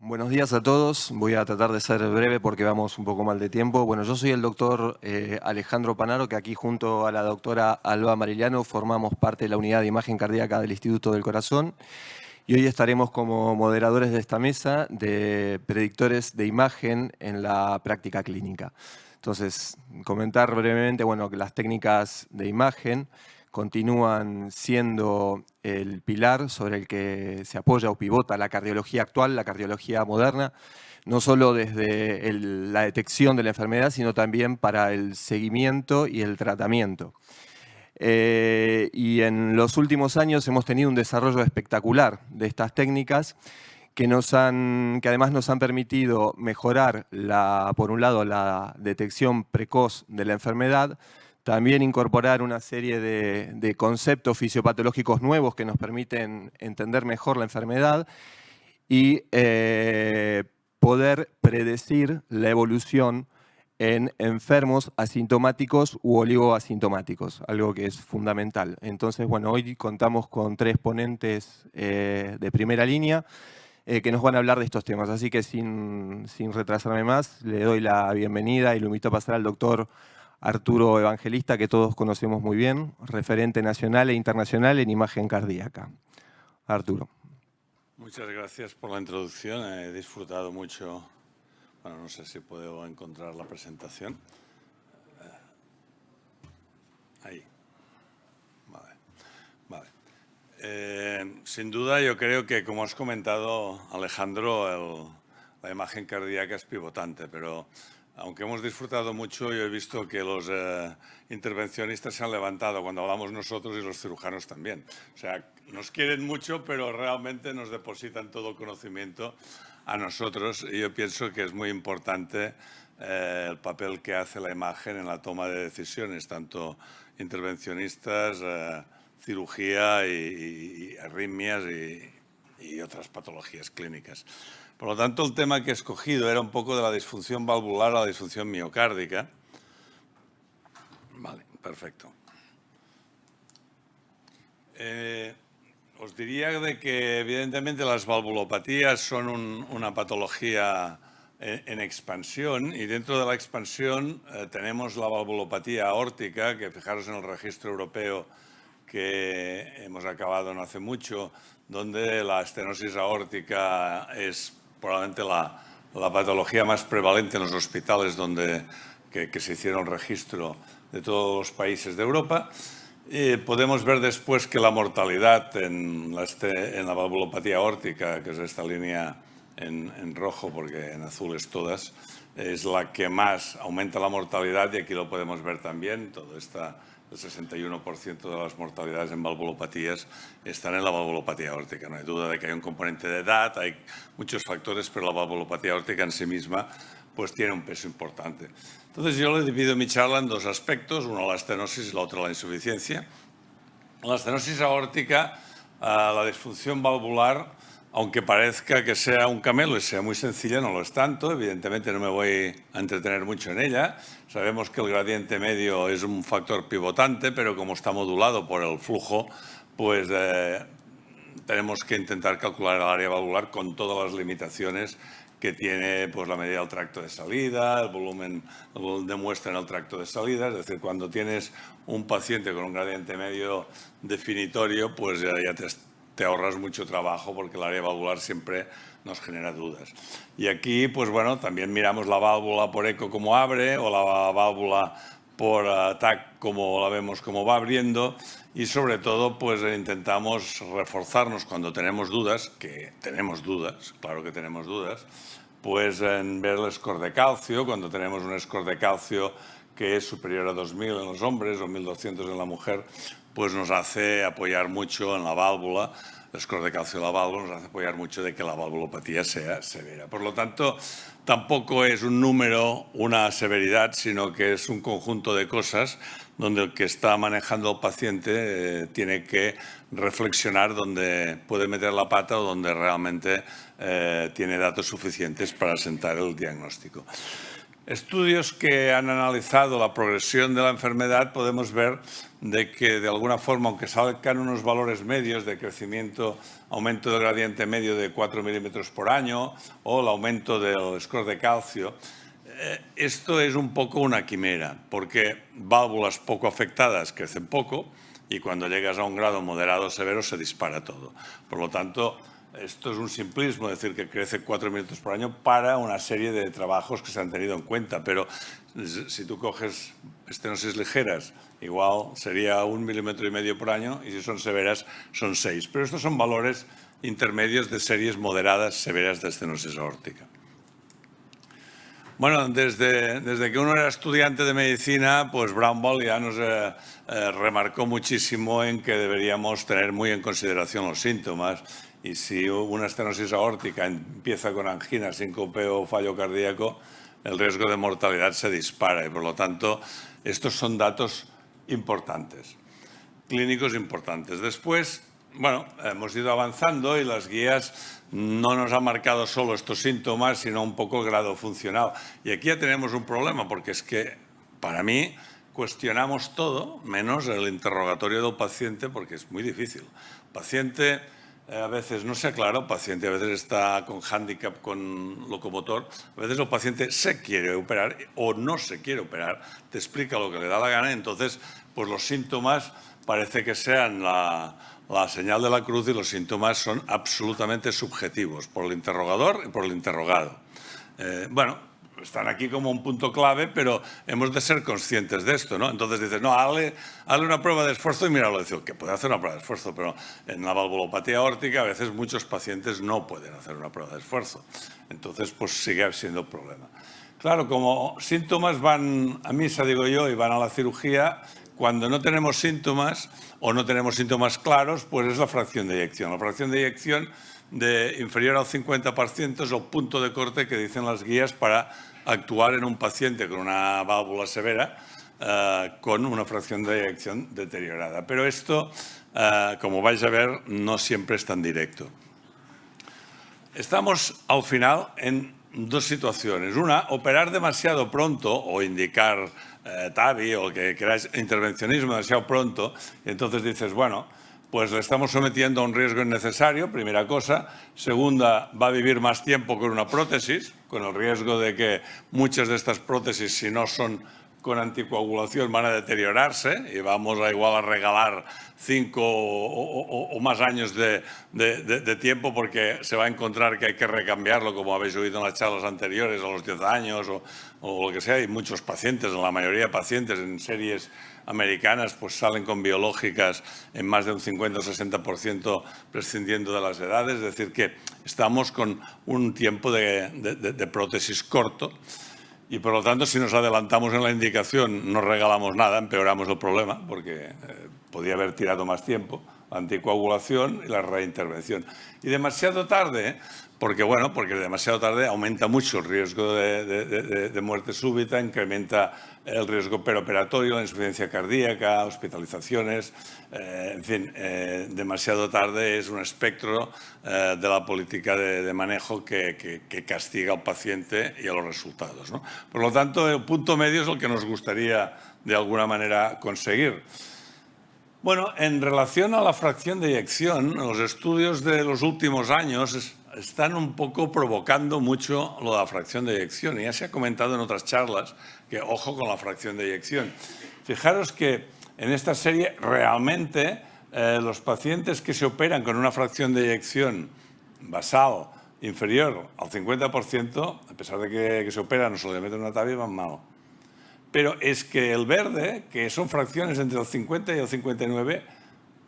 Buenos días a todos. Voy a tratar de ser breve porque vamos un poco mal de tiempo. Bueno, yo soy el doctor Alejandro Panaro, que aquí junto a la doctora Alba Mariliano formamos parte de la unidad de imagen cardíaca del Instituto del Corazón. Y hoy estaremos como moderadores de esta mesa de predictores de imagen en la práctica clínica. Entonces, comentar brevemente, bueno, que las técnicas de imagen continúan siendo el pilar sobre el que se apoya o pivota la cardiología actual, la cardiología moderna, no solo desde la detección de la enfermedad, sino también para el seguimiento y el tratamiento. Y en los últimos años hemos tenido un desarrollo espectacular de estas técnicas que además nos han permitido mejorar, por un lado, la detección precoz de la enfermedad, también incorporar una serie de conceptos fisiopatológicos nuevos que nos permiten entender mejor la enfermedad y poder predecir la evolución en enfermos asintomáticos u oligoasintomáticos, algo que es fundamental. Entonces, bueno, hoy contamos con 3 ponentes de primera línea que nos van a hablar de estos temas. Así que sin retrasarme más, le doy la bienvenida y lo invito a pasar al doctor Arturo Evangelista, que todos conocemos muy bien, referente nacional e internacional en imagen cardíaca. Arturo. Muchas gracias por la introducción. He disfrutado mucho. Bueno, no sé si puedo encontrar la presentación. Ahí. Vale. Sin duda, yo creo que, como has comentado, Alejandro, la imagen cardíaca es pivotante, pero aunque hemos disfrutado mucho, yo he visto que los intervencionistas se han levantado cuando hablamos nosotros y los cirujanos también. O sea, nos quieren mucho, pero realmente nos depositan todo el conocimiento a nosotros. Y yo pienso que es muy importante el papel que hace la imagen en la toma de decisiones, tanto intervencionistas, cirugía y arritmias y otras patologías clínicas. Por lo tanto, el tema que he escogido era un poco de la disfunción valvular a la disfunción miocárdica. Vale, perfecto. Os diría de que, evidentemente, las valvulopatías son una patología en expansión, y dentro de la expansión tenemos la valvulopatía aórtica, que fijaros en el registro europeo que hemos acabado no hace mucho, donde la estenosis aórtica es probablemente la patología más prevalente en los hospitales que se hicieron registro de todos los países de Europa. Podemos ver después que la mortalidad en la valvulopatía aórtica, que es esta línea en rojo, porque en azul es todas, es la que más aumenta la mortalidad, y aquí lo podemos ver también. El 61% de las mortalidades en valvulopatías están en la valvulopatía aórtica. No hay duda de que hay un componente de edad, hay muchos factores, pero la valvulopatía aórtica en sí misma pues tiene un peso importante. Entonces yo le divido mi charla en 2 aspectos, uno la estenosis y la otra la insuficiencia. La estenosis aórtica, la disfunción valvular, aunque parezca que sea un camelo y sea muy sencilla, no lo es tanto. Evidentemente no me voy a entretener mucho en ella. Sabemos que el gradiente medio es un factor pivotante, pero como está modulado por el flujo, pues tenemos que intentar calcular el área valvular con todas las limitaciones que tiene pues, la medida del tracto de salida, el volumen de muestra en el tracto de salida. Es decir, cuando tienes un paciente con un gradiente medio definitorio, pues ya te ahorras mucho trabajo, porque el área valvular siempre nos genera dudas. Y aquí, pues bueno, también miramos la válvula por eco como abre, o la válvula por TAC como la vemos como va abriendo, y sobre todo pues intentamos reforzarnos cuando tenemos dudas, que tenemos dudas, claro que tenemos dudas, pues en ver el score de calcio. Cuando tenemos un score de calcio que es superior a 2000 en los hombres o 1200 en la mujer, pues nos hace apoyar mucho en la válvula. El score de calcio de la válvula nos hace apoyar mucho de que la valvulopatía sea severa. Por lo tanto, tampoco es un número, una severidad, sino que es un conjunto de cosas donde el que está manejando al paciente tiene que reflexionar dónde puede meter la pata o dónde realmente tiene datos suficientes para asentar el diagnóstico. Estudios que han analizado la progresión de la enfermedad podemos ver de que de alguna forma, aunque salgan unos valores medios de crecimiento, aumento del gradiente medio de 4 milímetros por año o el aumento del score de calcio, esto es un poco una quimera, porque válvulas poco afectadas crecen poco y cuando llegas a un grado moderado severo se dispara todo. Por lo tanto, esto es un simplismo, decir que crece 4 milímetros por año para una serie de trabajos que se han tenido en cuenta, pero si tú coges estenosis ligeras, igual sería 1,5 milímetros por año y si son severas son 6. Pero estos son valores intermedios de series moderadas severas de estenosis aórtica. Bueno, desde que uno era estudiante de medicina, pues Braunball ya nos remarcó muchísimo en que deberíamos tener muy en consideración los síntomas y si una estenosis aórtica empieza con angina, síncope o fallo cardíaco, el riesgo de mortalidad se dispara y por lo tanto estos son datos importantes, clínicos importantes. Después, bueno, hemos ido avanzando y las guías no nos han marcado solo estos síntomas, sino un poco el grado funcional. Y aquí ya tenemos un problema, porque es que, para mí, cuestionamos todo, menos el interrogatorio del paciente, porque es muy difícil. El paciente a veces no se aclara, el paciente a veces está con hándicap, con locomotor, a veces el paciente se quiere operar o no se quiere operar, te explica lo que le da la gana, entonces, pues los síntomas parece que sean la señal de la cruz y los síntomas son absolutamente subjetivos por el interrogador y por el interrogado. Bueno, están aquí como un punto clave, pero hemos de ser conscientes de esto, ¿no? Entonces dices, no, hazle una prueba de esfuerzo y míralo. Digo, que puede hacer una prueba de esfuerzo, pero en la valvulopatía aórtica a veces muchos pacientes no pueden hacer una prueba de esfuerzo. Entonces, pues sigue siendo el problema. Claro, como síntomas van a misa, digo yo, y van a la cirugía, cuando no tenemos síntomas o no tenemos síntomas claros, pues es la fracción de eyección. La fracción de eyección de inferior al 50% es el punto de corte que dicen las guías para actuar en un paciente con una válvula severa con una fracción de eyección deteriorada. Pero esto, como vais a ver, no siempre es tan directo. Estamos al final en dos situaciones. Una, operar demasiado pronto o indicar TAVI o que queráis intervencionismo demasiado pronto. Y entonces dices, bueno, pues le estamos sometiendo a un riesgo innecesario, primera cosa. Segunda, va a vivir más tiempo con una prótesis, con el riesgo de que muchas de estas prótesis, si no son con anticoagulación, van a deteriorarse y vamos a igual a regalar 5 o más años de tiempo porque se va a encontrar que hay que recambiarlo, como habéis oído en las charlas anteriores, a los 10 años o lo que sea. Y muchos pacientes, la mayoría de pacientes en series americanas, pues salen con biológicas en más de un 50 o 60% prescindiendo de las edades. Es decir, que estamos con un tiempo de prótesis corto. Y por lo tanto, si nos adelantamos en la indicación, no regalamos nada, empeoramos el problema, porque podía haber tirado más tiempo, la anticoagulación y la reintervención. Y demasiado tarde, porque demasiado tarde aumenta mucho el riesgo de muerte súbita, incrementa el riesgo peroperatorio, la insuficiencia cardíaca, hospitalizaciones, en fin, demasiado tarde es un espectro de la política de manejo que castiga al paciente y a los resultados, ¿no? Por lo tanto, el punto medio es el que nos gustaría de alguna manera conseguir. Bueno, en relación a la fracción de eyección, los estudios de los últimos años están un poco provocando mucho lo de la fracción de eyección. Y ya se ha comentado en otras charlas que ojo con la fracción de eyección. Fijaros que en esta serie realmente los pacientes que se operan con una fracción de eyección basal inferior al 50%, a pesar de que se operan o se le meten una TAVI, van mal. Pero es que el verde, que son fracciones entre el 50 y el 59,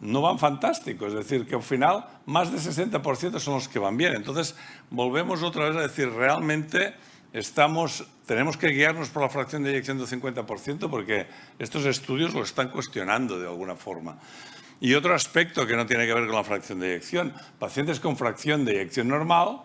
no van fantástico. Es decir, que al final más del 60% son los que van bien. Entonces, volvemos otra vez a decir, realmente tenemos que guiarnos por la fracción de eyección del 50% porque estos estudios lo están cuestionando de alguna forma. Y otro aspecto que no tiene que ver con la fracción de eyección, pacientes con fracción de eyección normal,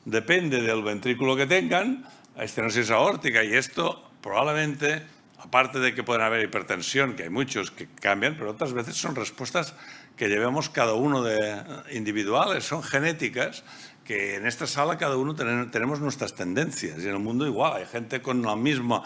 depende del ventrículo que tengan, estenosis aórtica, y esto probablemente, aparte de que pueden haber hipertensión, que hay muchos que cambian, pero otras veces son respuestas que llevamos cada uno de individuales, son genéticas que en esta sala cada uno tenemos nuestras tendencias y en el mundo igual. Hay gente con la misma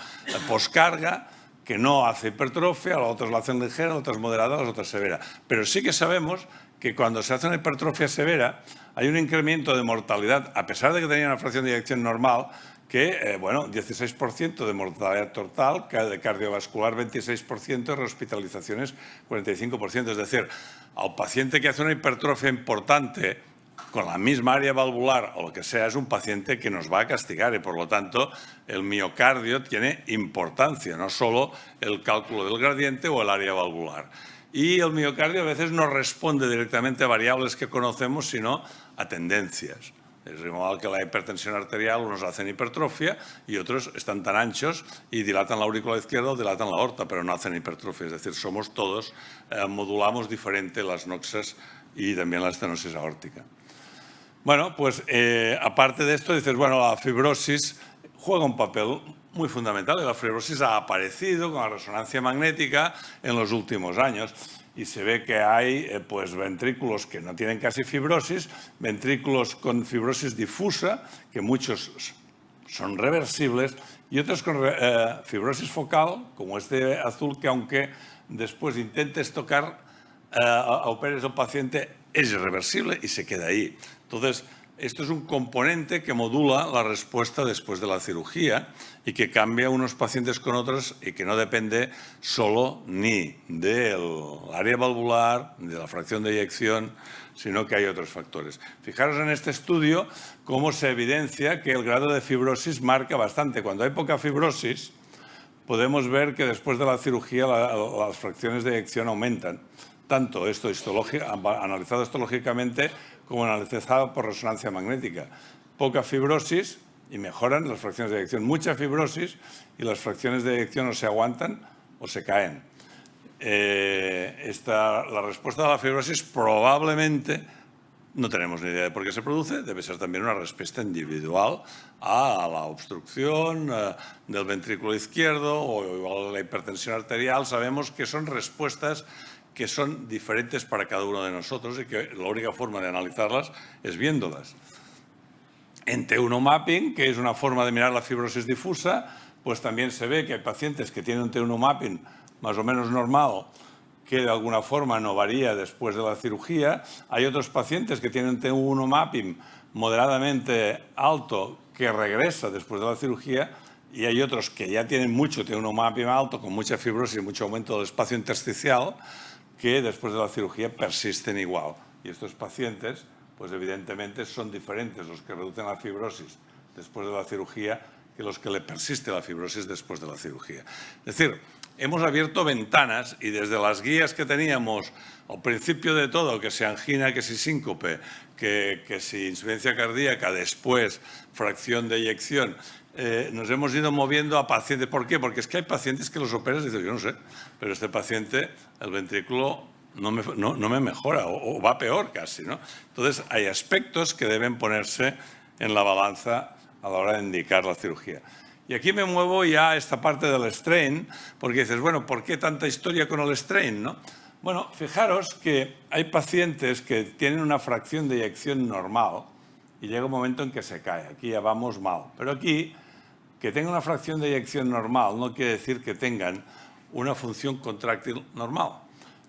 poscarga que no hace hipertrofia, a los otros la hacen ligera, a los otros moderada, a los otros severa. Pero sí que sabemos que cuando se hace una hipertrofia severa hay un incremento de mortalidad, a pesar de que tenía una fracción de eyección normal, que, bueno, 16% de mortalidad total, de cardiovascular 26%, rehospitalizaciones 45%. Es decir, al paciente que hace una hipertrofia importante con la misma área valvular o lo que sea, es un paciente que nos va a castigar y por lo tanto el miocardio tiene importancia, no solo el cálculo del gradiente o el área valvular. Y el miocardio a veces no responde directamente a variables que conocemos, sino a tendencias. Es igual que la hipertensión arterial, unos hacen hipertrofia y otros están tan anchos y dilatan la aurícula izquierda o dilatan la aorta, pero no hacen hipertrofia. Es decir, somos todos, modulamos diferente las noxas y también la estenosis aórtica. Bueno, pues aparte de esto, dices, bueno, la fibrosis juega un papel muy fundamental y la fibrosis ha aparecido con la resonancia magnética en los últimos años. Y se ve que hay pues, ventrículos que no tienen casi fibrosis, ventrículos con fibrosis difusa, que muchos son reversibles, y otros con fibrosis focal, como este azul, que aunque después intentes tocar, operes al paciente, es irreversible y se queda ahí. Entonces, esto es un componente que modula la respuesta después de la cirugía y que cambia unos pacientes con otros y que no depende solo ni del área valvular, ni de la fracción de eyección, sino que hay otros factores. Fijaros en este estudio cómo se evidencia que el grado de fibrosis marca bastante. Cuando hay poca fibrosis, podemos ver que después de la cirugía las fracciones de eyección aumentan. Tanto esto analizado histológicamente como analizado por resonancia magnética. Poca fibrosis y mejoran las fracciones de eyección. Mucha fibrosis y las fracciones de eyección o se aguantan o se caen. La respuesta a la fibrosis probablemente no tenemos ni idea de por qué se produce. Debe ser también una respuesta individual a la obstrucción del ventrículo izquierdo o igual a la hipertensión arterial. Sabemos que son respuestas que son diferentes para cada uno de nosotros y que la única forma de analizarlas es viéndolas. En T1 mapping, que es una forma de mirar la fibrosis difusa, pues también se ve que hay pacientes que tienen un T1 mapping más o menos normal, que de alguna forma no varía después de la cirugía. Hay otros pacientes que tienen T1 mapping moderadamente alto que regresa después de la cirugía y hay otros que ya tienen mucho T1 mapping alto con mucha fibrosis y mucho aumento del espacio intersticial que después de la cirugía persisten igual. Y estos pacientes, pues evidentemente son diferentes los que reducen la fibrosis después de la cirugía que los que le persiste la fibrosis después de la cirugía. Es decir, hemos abierto ventanas y desde las guías que teníamos al principio de todo, que si angina, que si síncope, que si insuficiencia cardíaca, después fracción de eyección, nos hemos ido moviendo a pacientes. ¿Por qué? Porque es que hay pacientes que los operas y dicen, yo no sé, pero este paciente, el ventrículo no me mejora o va peor casi, ¿no? Entonces, hay aspectos que deben ponerse en la balanza a la hora de indicar la cirugía. Y aquí me muevo ya a esta parte del strain, porque dices, bueno, ¿por qué tanta historia con el strain, no? Bueno, fijaros que hay pacientes que tienen una fracción de eyección normal y llega un momento en que se cae. Aquí ya vamos mal. Pero aquí, que tenga una fracción de eyección normal no quiere decir que tengan una función contráctil normal.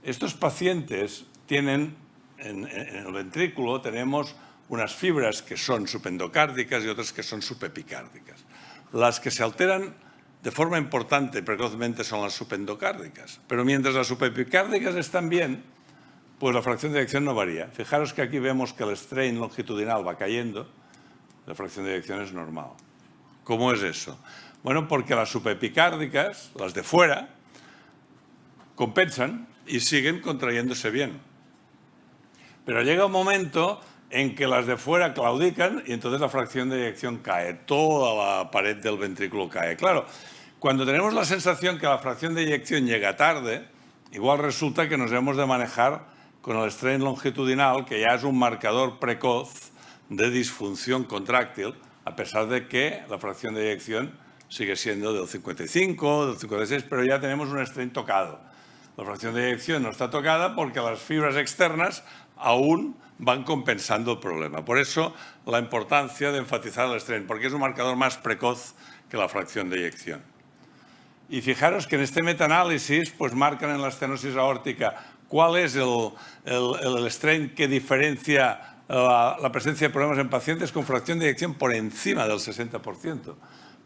Estos pacientes tienen, en el ventrículo tenemos unas fibras que son subendocárdicas y otras que son subepicárdicas. Las que se alteran de forma importante y precozmente son las subendocárdicas. Pero mientras las subepicárdicas están bien, pues la fracción de eyección no varía. Fijaros que aquí vemos que el strain longitudinal va cayendo, la fracción de eyección es normal. ¿Cómo es eso? Bueno, porque las subepicárdicas, las de fuera, compensan y siguen contrayéndose bien. Pero llega un momento en que las de fuera claudican y entonces la fracción de eyección cae, toda la pared del ventrículo cae. Claro, cuando tenemos la sensación que la fracción de eyección llega tarde, igual resulta que nos hemos de manejar con el strain longitudinal, que ya es un marcador precoz de disfunción contráctil, a pesar de que la fracción de eyección sigue siendo del 55, del 56, pero ya tenemos un strain tocado. La fracción de eyección no está tocada porque las fibras externas aún van compensando el problema. Por eso la importancia de enfatizar el strain, porque es un marcador más precoz que la fracción de eyección. Y fijaros que en este metaanálisis pues marcan en la estenosis aórtica cuál es el strain que diferencia la presencia de problemas en pacientes con fracción de eyección por encima del 60%.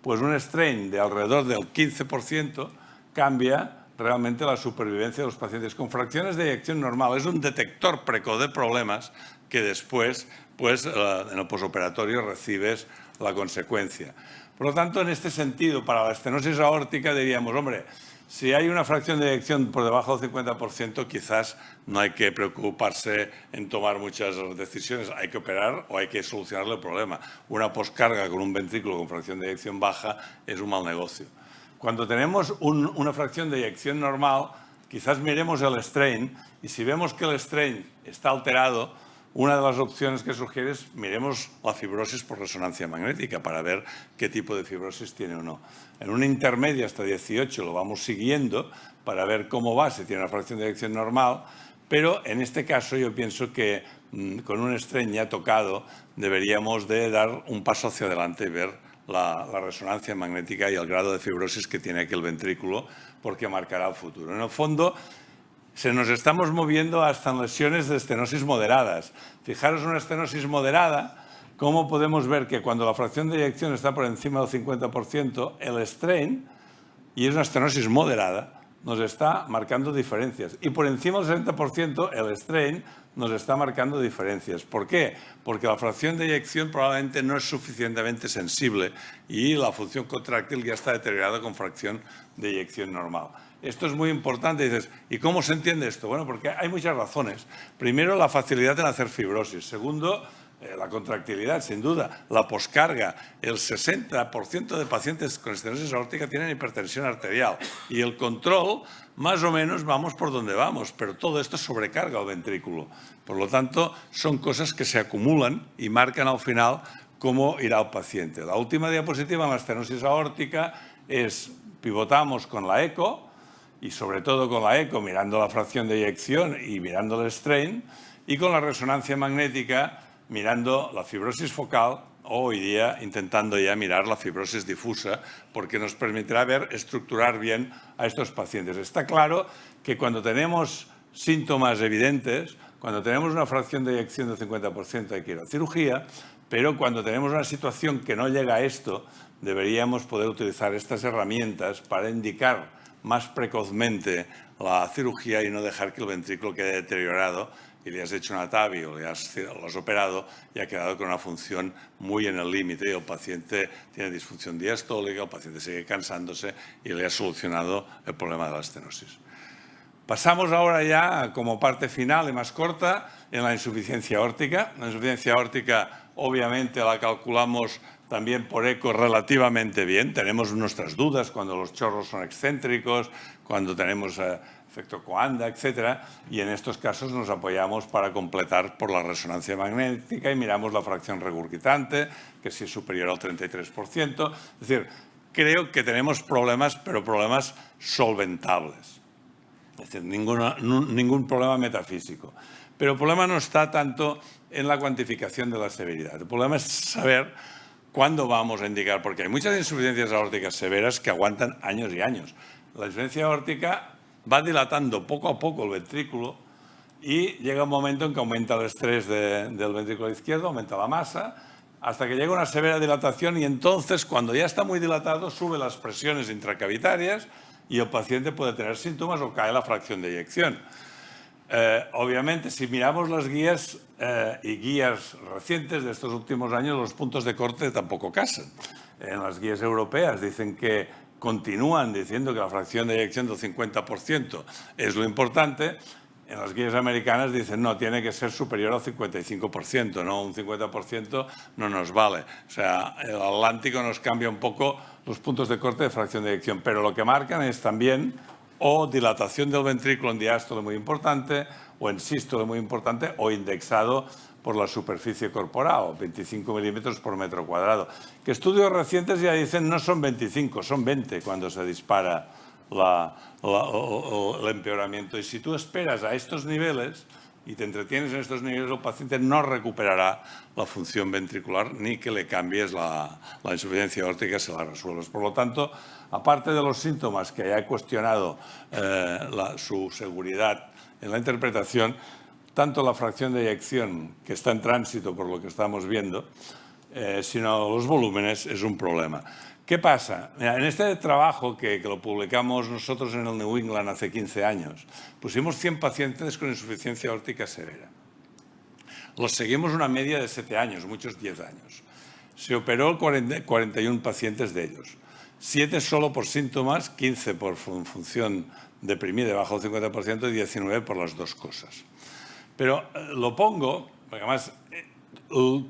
Pues un strain de alrededor del 15% cambia realmente la supervivencia de los pacientes con fracciones de eyección normal. Es un detector precoz de problemas que después, pues, en el posoperatorio recibes la consecuencia. Por lo tanto, en este sentido, para la estenosis aórtica diríamos, hombre, si hay una fracción de eyección por debajo del 50%, quizás no hay que preocuparse en tomar muchas decisiones. Hay que operar o hay que solucionarle el problema. Una poscarga con un ventrículo con fracción de eyección baja es un mal negocio. Cuando tenemos una fracción de eyección normal, quizás miremos el strain y si vemos que el strain está alterado, una de las opciones que sugiere es miremos la fibrosis por resonancia magnética para ver qué tipo de fibrosis tiene o no. En una intermedia hasta 18 lo vamos siguiendo para ver cómo va, si tiene una fracción de eyección normal, pero en este caso yo pienso que con un strain ya tocado deberíamos de dar un paso hacia adelante y ver la resonancia magnética y el grado de fibrosis que tiene aquel ventrículo, porque marcará el futuro. En el fondo, se nos estamos moviendo hasta en lesiones de estenosis moderadas. Fijaros una estenosis moderada, cómo podemos ver que cuando la fracción de eyección está por encima del 50%, el strain, y es una estenosis moderada, nos está marcando diferencias. Y por encima del 60%, el strain nos está marcando diferencias. ¿Por qué? Porque la fracción de eyección probablemente no es suficientemente sensible y la función contráctil ya está deteriorada con fracción de eyección normal. Esto es muy importante. Dices, ¿y cómo se entiende esto? Bueno, porque hay muchas razones. Primero, la facilidad en hacer fibrosis. Segundo, la contractilidad, sin duda. La poscarga. El 60% de pacientes con estenosis aórtica tienen hipertensión arterial. Y el control, más o menos, vamos por donde vamos. Pero todo esto sobrecarga el ventrículo. Por lo tanto, son cosas que se acumulan y marcan al final cómo irá el paciente. La última diapositiva en la estenosis aórtica es, pivotamos con la eco, y sobre todo con la eco mirando la fracción de eyección y mirando el strain, y con la resonancia magnética mirando la fibrosis focal o hoy día intentando ya mirar la fibrosis difusa, porque nos permitirá estructurar bien a estos pacientes. Está claro que cuando tenemos síntomas evidentes, cuando tenemos una fracción de eyección del 50% hay que ir a cirugía, pero cuando tenemos una situación que no llega a esto, deberíamos poder utilizar estas herramientas para indicar más precozmente la cirugía y no dejar que el ventrículo quede deteriorado y le has hecho una TAVI o lo has operado y ha quedado con una función muy en el límite y el paciente tiene disfunción diastólica, el paciente sigue cansándose y le ha solucionado el problema de la estenosis. Pasamos ahora ya, como parte final y más corta, en la insuficiencia aórtica. La insuficiencia aórtica, obviamente, la calculamos también por eco relativamente bien. Tenemos nuestras dudas cuando los chorros son excéntricos, cuando tenemos efecto Coanda, etc. Y en estos casos nos apoyamos para completar por la resonancia magnética y miramos la fracción regurgitante, que si es superior al 33%. Es decir, creo que tenemos problemas, pero problemas solventables. Es decir, ningún problema metafísico. Pero el problema no está tanto en la cuantificación de la severidad. El problema es saber cuándo vamos a indicar, porque hay muchas insuficiencias aórticas severas que aguantan años y años. La insuficiencia aórtica va dilatando poco a poco el ventrículo y llega un momento en que aumenta el estrés del ventrículo izquierdo, aumenta la masa, hasta que llega una severa dilatación y entonces, cuando ya está muy dilatado, sube las presiones intracavitarias y el paciente puede tener síntomas o cae la fracción de eyección. Obviamente, si miramos las guías y guías recientes de estos últimos años, los puntos de corte tampoco casan. En las guías europeas dicen que continúan diciendo que la fracción de eyección del 50% es lo importante. En las guías americanas dicen, no, tiene que ser superior al 55%, ¿no? Un 50% no nos vale. O sea, el Atlántico nos cambia un poco los puntos de corte de fracción de eyección, pero lo que marcan es también o dilatación del ventrículo en diástole muy importante, o en sístole muy importante, o indexado por la superficie corporal, 25 milímetros por metro cuadrado. Que estudios recientes ya dicen no son 25, son 20 cuando se dispara el empeoramiento. Y si tú esperas a estos niveles, y te entretienes en estos niveles, el paciente no recuperará la función ventricular ni que le cambies la insuficiencia aórtica, se la resuelves. Por lo tanto, aparte de los síntomas que ya he cuestionado su seguridad en la interpretación, tanto la fracción de eyección, que está en tránsito por lo que estamos viendo, sino los volúmenes, es un problema. ¿Qué pasa? Mira, en este trabajo que lo publicamos nosotros en el New England hace 15 años, pusimos 100 pacientes con insuficiencia aórtica severa. Los seguimos una media de 7 años, muchos 10 años. Se operó 41 pacientes de ellos. 7 solo por síntomas, 15 por función deprimida bajo el 50% y 19 por las dos cosas. Pero lo pongo, porque además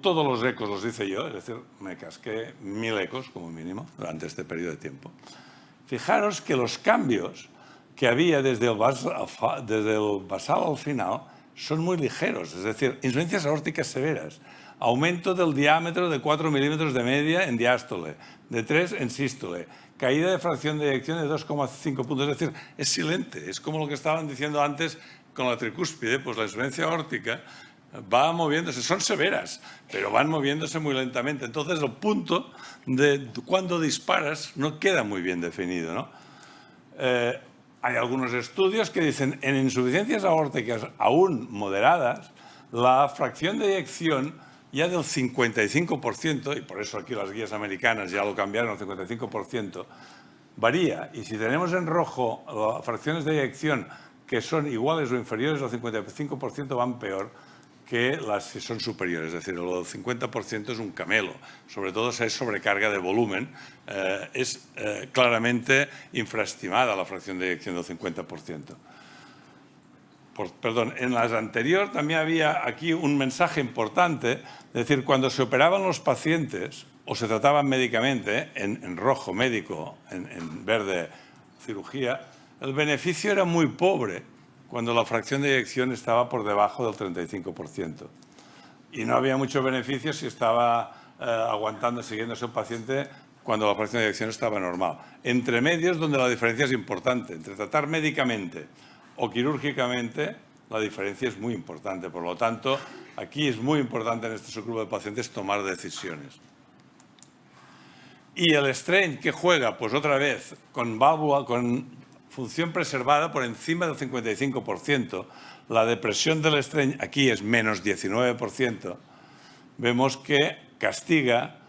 todos los ecos los hice yo, es decir, me casqué 1000 ecos como mínimo durante este periodo de tiempo. Fijaros que los cambios que había desde el basal al final son muy ligeros, es decir, insuficiencias aórticas severas, aumento del diámetro de 4 milímetros de media en diástole, de 3 en sístole, caída de fracción de eyección de 2,5 puntos, es decir, es silente, es como lo que estaban diciendo antes con la tricúspide, pues la insuficiencia aórtica va moviéndose, son severas, pero van moviéndose muy lentamente. Entonces, el punto de cuando disparas no queda muy bien definido, ¿no? Hay algunos estudios que dicen en insuficiencias aórticas aún moderadas, la fracción de eyección ya del 55%, y por eso aquí las guías americanas ya lo cambiaron al 55%, varía. Y si tenemos en rojo las fracciones de eyección que son iguales o inferiores al 55%, van peor que las que son superiores, es decir, lo del 50% es un camelo, sobre todo si hay sobrecarga de volumen, es claramente infraestimada la fracción de eyección del 50%. Perdón, en las anteriores también había aquí un mensaje importante, es decir, cuando se operaban los pacientes o se trataban médicamente, en rojo médico, en verde cirugía, el beneficio era muy pobre cuando la fracción de eyección estaba por debajo del 35%. Y no había mucho beneficio si estaba aguantando, siguiéndose un paciente cuando la fracción de eyección estaba normal. Entre medios, donde la diferencia es importante. Entre tratar médicamente o quirúrgicamente, la diferencia es muy importante. Por lo tanto, aquí es muy importante en este subgrupo de pacientes tomar decisiones. Y el strain que juega, pues otra vez, con válvula, con función preservada por encima del 55%, la depresión del strain aquí es menos 19%, vemos que castiga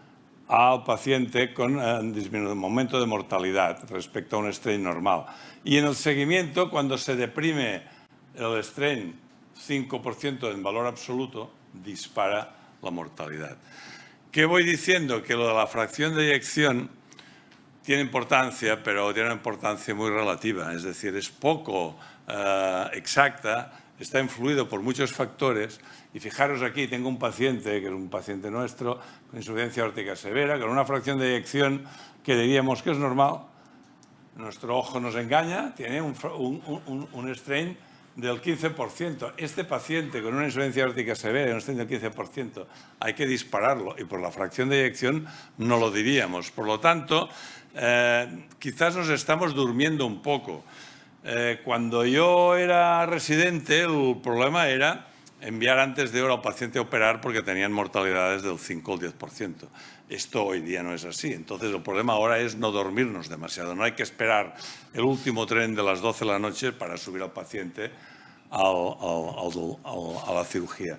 al paciente con un momento de mortalidad respecto a un strain normal. Y en el seguimiento, cuando se deprime el strain 5% en valor absoluto, dispara la mortalidad. ¿Qué voy diciendo? Que lo de la fracción de eyección tiene importancia, pero tiene una importancia muy relativa, es decir, es poco exacta, está influido por muchos factores. Y fijaros aquí, tengo un paciente, que es un paciente nuestro, con insuficiencia aórtica severa, con una fracción de eyección que diríamos que es normal. Nuestro ojo nos engaña, tiene un strain del 15%. Este paciente con una insuficiencia aórtica severa y un strain del 15%, hay que dispararlo, y por la fracción de eyección no lo diríamos. Por lo tanto, quizás nos estamos durmiendo un poco. Cuando yo era residente, el problema era enviar antes de hora al paciente a operar porque tenían mortalidades del 5 o el 10%. Esto hoy día no es así. Entonces, el problema ahora es no dormirnos demasiado. No hay que esperar el último tren de las 12 de la noche para subir al paciente a la cirugía.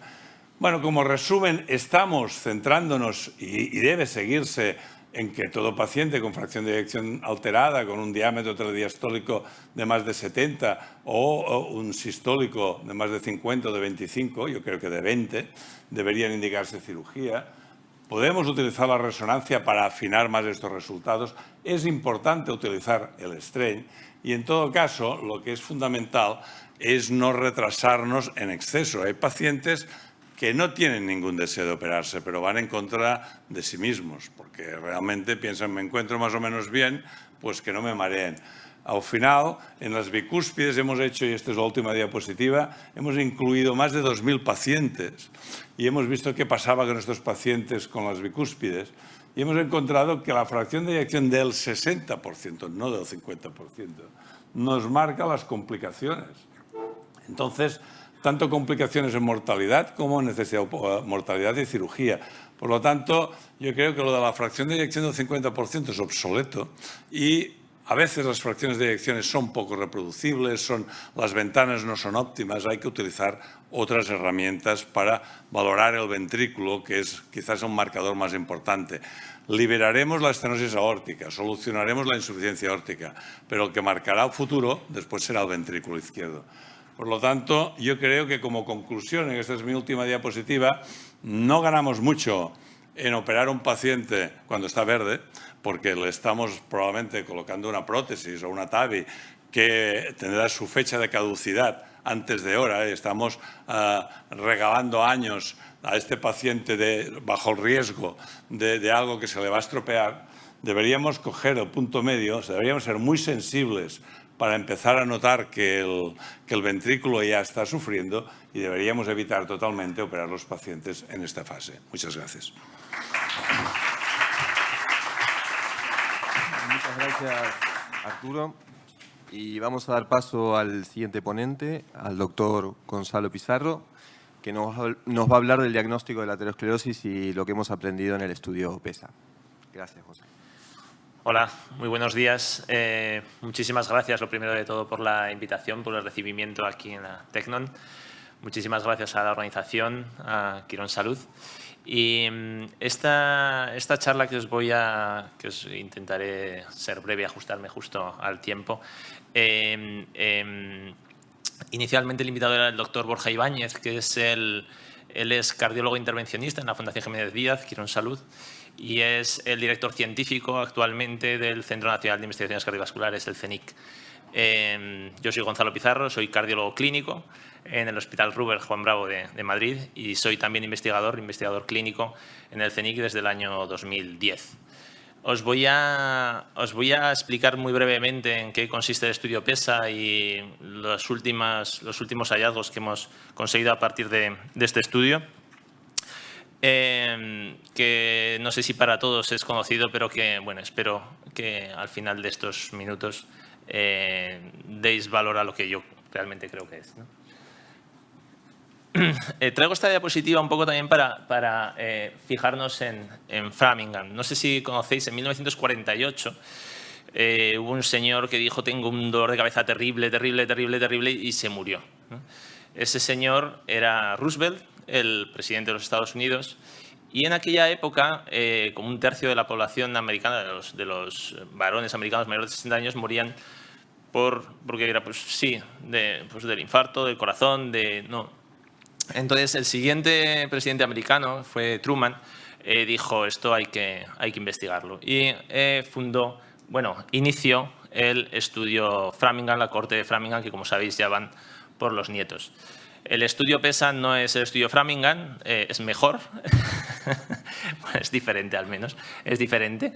Bueno, como resumen, estamos centrándonos, y debe seguirse, en que todo paciente con fracción de eyección alterada, con un diámetro telediastólico de más de 70 o un sistólico de más de 50 o de 25, yo creo que de 20, deberían indicarse cirugía. Podemos utilizar la resonancia para afinar más estos resultados. Es importante utilizar el strain y, en todo caso, lo que es fundamental es no retrasarnos en exceso. Hay pacientes que no tienen ningún deseo de operarse, pero van en contra de sí mismos, porque realmente piensan, me encuentro más o menos bien, pues que no me mareen. Al final, en las bicúspides hemos hecho, y esta es la última diapositiva, hemos incluido más de 2.000 pacientes y hemos visto qué pasaba con estos pacientes con las bicúspides y hemos encontrado que la fracción de eyección del 60%, no del 50%, nos marca las complicaciones. Entonces, tanto complicaciones en mortalidad como en mortalidad de cirugía. Por lo tanto, yo creo que lo de la fracción de eyección del 50% es obsoleto y a veces las fracciones de eyecciones son poco reproducibles, las ventanas no son óptimas, hay que utilizar otras herramientas para valorar el ventrículo, que es quizás un marcador más importante. Liberaremos la estenosis aórtica, solucionaremos la insuficiencia aórtica, pero el que marcará el futuro después será el ventrículo izquierdo. Por lo tanto, yo creo que como conclusión, esta es mi última diapositiva, no ganamos mucho en operar a un paciente cuando está verde, porque le estamos probablemente colocando una prótesis o una TAVI que tendrá su fecha de caducidad antes de hora. Estamos regalando años a este paciente bajo el riesgo de algo que se le va a estropear. Deberíamos coger el punto medio, deberíamos ser muy sensibles para empezar a notar que el ventrículo ya está sufriendo y deberíamos evitar totalmente operar a los pacientes en esta fase. Muchas gracias. Muchas gracias, Arturo. Y vamos a dar paso al siguiente ponente, al doctor Gonzalo Pizarro, que nos va a hablar del diagnóstico de la aterosclerosis y lo que hemos aprendido en el estudio PESA. Gracias, José. Hola, muy buenos días. Muchísimas gracias, lo primero de todo, por la invitación, por el recibimiento aquí en la Tecnon. Muchísimas gracias a la organización, a Quirón Salud. Y esta charla que os intentaré ser breve y ajustarme justo al tiempo. Inicialmente el invitado era el doctor Borja Ibáñez, que es él es cardiólogo intervencionista en la Fundación Jiménez Díaz, Quirón Salud, y es el director científico actualmente del Centro Nacional de Investigaciones Cardiovasculares, el CENIC. Yo soy Gonzalo Pizarro, soy cardiólogo clínico en el Hospital Ruber Juan Bravo de Madrid y soy también investigador clínico en el CENIC desde el año 2010. Os voy a explicar muy brevemente en qué consiste el estudio PESA y los últimos hallazgos que hemos conseguido a partir de este estudio. Que no sé si para todos es conocido, pero que bueno, espero que al final de estos minutos deis valor a lo que yo realmente creo que es, ¿no? Traigo esta diapositiva un poco también para fijarnos en Framingham. No sé si conocéis, en 1948 hubo un señor que dijo: tengo un dolor de cabeza terrible, terrible, terrible, terrible, y se murió, ¿no? Ese señor era Roosevelt, el presidente de los Estados Unidos, y en aquella época como un tercio de la población americana, de los varones americanos mayores de 60 años, morían porque era, pues sí, del infarto, del corazón, Entonces, el siguiente presidente americano fue Truman. Dijo: esto hay que investigarlo. Y inició el estudio Framingham, la corte de Framingham, que como sabéis ya van por los nietos. El estudio PESA no es el estudio Framingham, es mejor. Bueno, es diferente al menos, es diferente.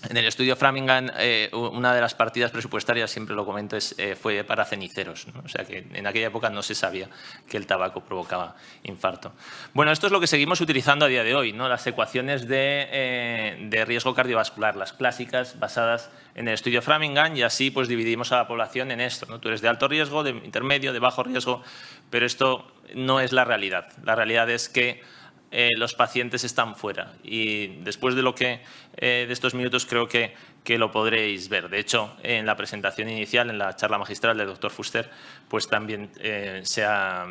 En el estudio Framingham, una de las partidas presupuestarias, siempre lo comento, fue para ceniceros, ¿no? O sea que en aquella época no se sabía que el tabaco provocaba infarto. Bueno, esto es lo que seguimos utilizando a día de hoy, ¿no? Las ecuaciones de riesgo cardiovascular, las clásicas basadas en el estudio Framingham, y así pues dividimos a la población en esto, ¿no? Tú eres de alto riesgo, de intermedio, de bajo riesgo, pero esto no es la realidad. La realidad es que los pacientes están fuera, y después de estos minutos creo que lo podréis ver. De hecho, en la presentación inicial, en la charla magistral del doctor Fuster, pues también se ha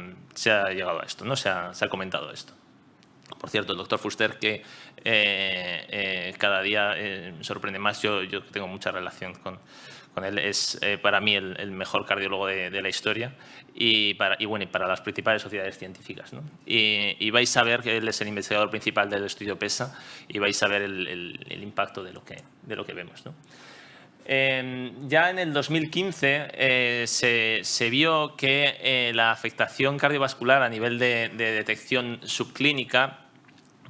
llegado a esto, ¿no? Se ha comentado esto. Por cierto, el doctor Fuster, que cada día me sorprende más, yo tengo mucha relación con él, es para mí el mejor cardiólogo de la historia y para las principales sociedades científicas, ¿no? Y vais a ver que él es el investigador principal del estudio PESA y vais a ver el impacto de lo que vemos, ¿no? Ya en el 2015 se vio que la afectación cardiovascular a nivel de detección subclínica,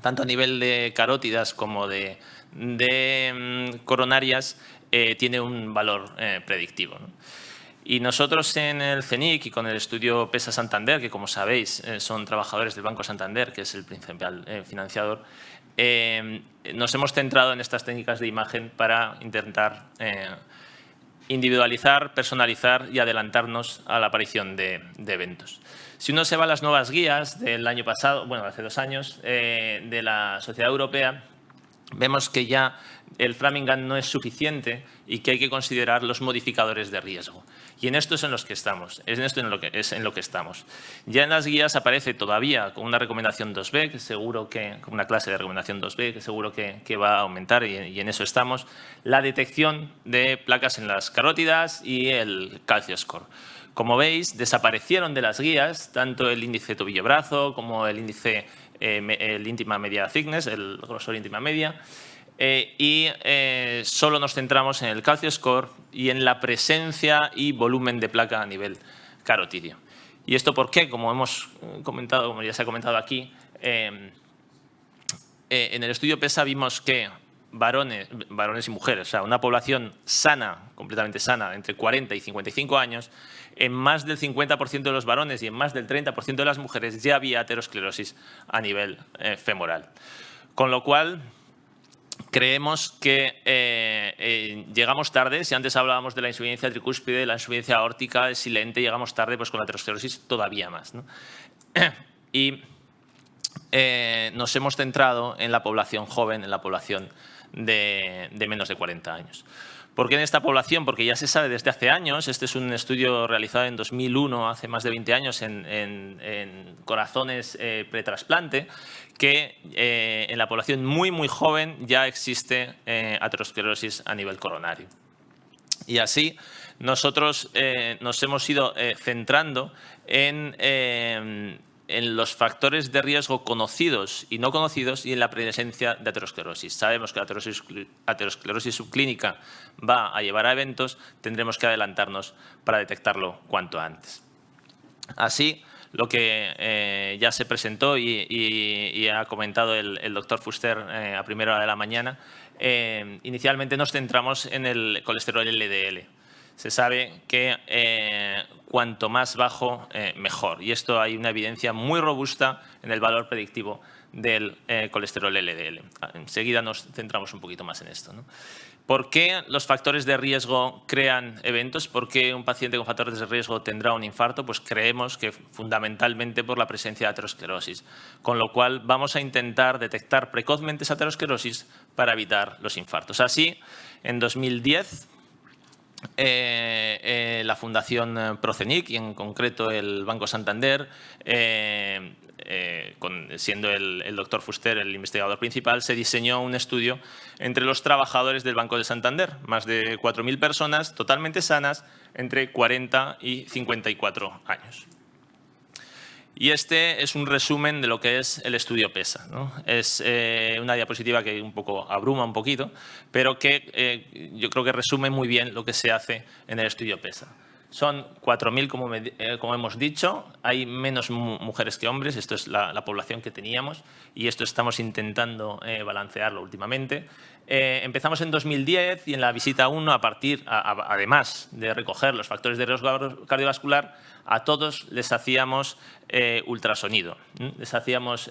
tanto a nivel de carótidas como de coronarias, tiene un valor predictivo, ¿no? Y nosotros en el CENIC y con el estudio PESA Santander, que como sabéis son trabajadores del Banco Santander, que es el principal financiador, nos hemos centrado en estas técnicas de imagen para intentar individualizar, personalizar y adelantarnos a la aparición de eventos. Si uno se va a las nuevas guías del año pasado, bueno, hace 2 años, de la Sociedad Europea, vemos que ya el Framingham no es suficiente y que hay que considerar los modificadores de riesgo. Y en esto es en los que estamos. Estamos. Ya en las guías aparece todavía con una recomendación 2B, que seguro que, con una clase de recomendación 2B, que seguro que va a aumentar y en eso estamos, la detección de placas en las carótidas y el calcio score. Como veis, desaparecieron de las guías tanto el índice tobillo-brazo como el índice el íntima media thickness, el grosor íntima media, y solo nos centramos en el calcio score y en la presencia y volumen de placa a nivel carotidio. ¿Y esto por qué? Como hemos comentado, como ya se ha comentado aquí, en el estudio PESA vimos que varones y mujeres, o sea, una población sana, completamente sana, entre 40 y 55 años, en más del 50% de los varones y en más del 30% de las mujeres ya había aterosclerosis a nivel femoral. Con lo cual, creemos que llegamos tarde. Si antes hablábamos de la insuficiencia tricúspide, la insuficiencia aórtica, el silente, llegamos tarde pues con la aterosclerosis todavía más, ¿no? Y nos hemos centrado en la población joven, en la población de menos de 40 años. ¿Por qué en esta población? Porque ya se sabe desde hace años, este es un estudio realizado en 2001, hace más de 20 años, en corazones pretrasplante, que en la población muy joven ya existe aterosclerosis a nivel coronario. Y así nosotros nos hemos ido centrando en los factores de riesgo conocidos y no conocidos y en la presencia de aterosclerosis. Sabemos que la aterosclerosis subclínica va a llevar a eventos, tendremos que adelantarnos para detectarlo cuanto antes. Así, lo que ya se presentó y ha comentado el doctor Fuster a primera hora de la mañana, inicialmente nos centramos en el colesterol LDL. Se sabe que cuanto más bajo, mejor. Y esto hay una evidencia muy robusta en el valor predictivo del colesterol LDL. Enseguida nos centramos un poquito más en esto, ¿no? ¿Por qué los factores de riesgo crean eventos? ¿Por qué un paciente con factores de riesgo tendrá un infarto? Pues creemos que fundamentalmente por la presencia de aterosclerosis. Con lo cual vamos a intentar detectar precozmente esa aterosclerosis para evitar los infartos. Así, en 2010, la Fundación Procenic y en concreto el Banco Santander, siendo el doctor Fuster el investigador principal, se diseñó un estudio entre los trabajadores del Banco de Santander, más de 4.000 personas totalmente sanas entre 40 y 54 años. Y este es un resumen de lo que es el estudio PESA, ¿no? Es una diapositiva que un poco abruma un poquito, pero que yo creo que resume muy bien lo que se hace en el estudio PESA. Son 4.000, como hemos dicho, hay menos mujeres que hombres, esto es la población que teníamos y esto estamos intentando balancearlo últimamente. Empezamos en 2010 y en la visita 1, además de recoger los factores de riesgo cardiovascular, a todos les hacíamos ultrasonido. Les hacíamos,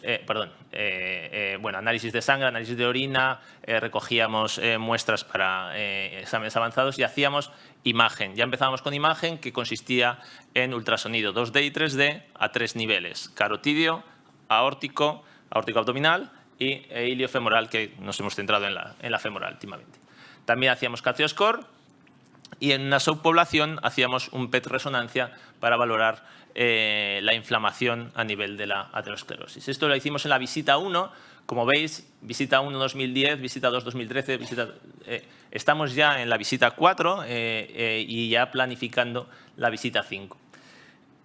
análisis de sangre, análisis de orina, recogíamos muestras para exámenes avanzados y hacíamos imagen. Ya empezábamos con imagen que consistía en ultrasonido 2D y 3D a 3 niveles: carotidio, aórtico, aórtico abdominal y iliofemoral, que nos hemos centrado en la femoral últimamente. También hacíamos calcio score y en una subpoblación hacíamos un PET resonancia para valorar la inflamación a nivel de la aterosclerosis. Esto lo hicimos en la visita 1, como veis, visita 1 2010, visita 2 2013, estamos ya en la visita 4 y ya planificando la visita 5.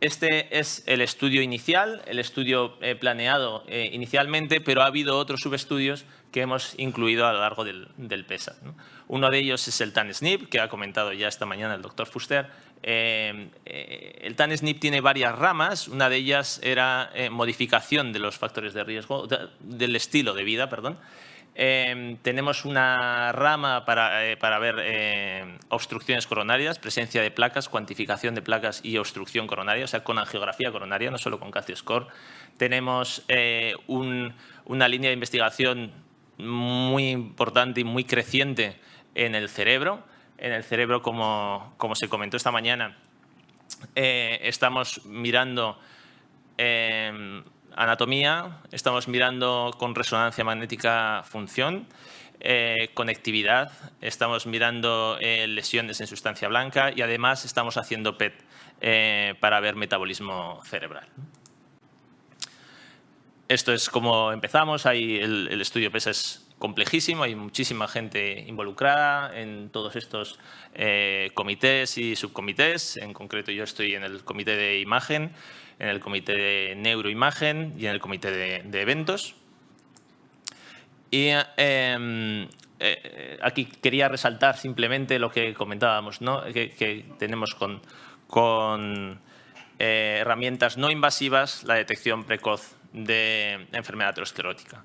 Este es el estudio inicial, el estudio planeado inicialmente, pero ha habido otros subestudios que hemos incluido a lo largo del PESA, ¿no? Uno de ellos es el TAN-SNP, que ha comentado ya esta mañana el doctor Fuster. El TAN-SNP tiene varias ramas. Una de ellas era modificación de los factores de riesgo, del estilo de vida, perdón. Tenemos una rama para ver obstrucciones coronarias, presencia de placas, cuantificación de placas y obstrucción coronaria, o sea, con angiografía coronaria, no solo con calcio score. Tenemos una línea de investigación muy importante y muy creciente en el cerebro, en el cerebro, como se comentó esta mañana. Estamos mirando anatomía, estamos mirando con resonancia magnética función, conectividad, estamos mirando lesiones en sustancia blanca y además estamos haciendo PET para ver metabolismo cerebral. Esto es como empezamos. El estudio PESA es complejísimo, hay muchísima gente involucrada en todos estos comités y subcomités. En concreto, yo estoy en el comité de imagen, en el comité de neuroimagen y en el comité de eventos. Y aquí quería resaltar simplemente lo que comentábamos, ¿no? que tenemos con herramientas no invasivas la detección precoz de enfermedad aterosclerótica.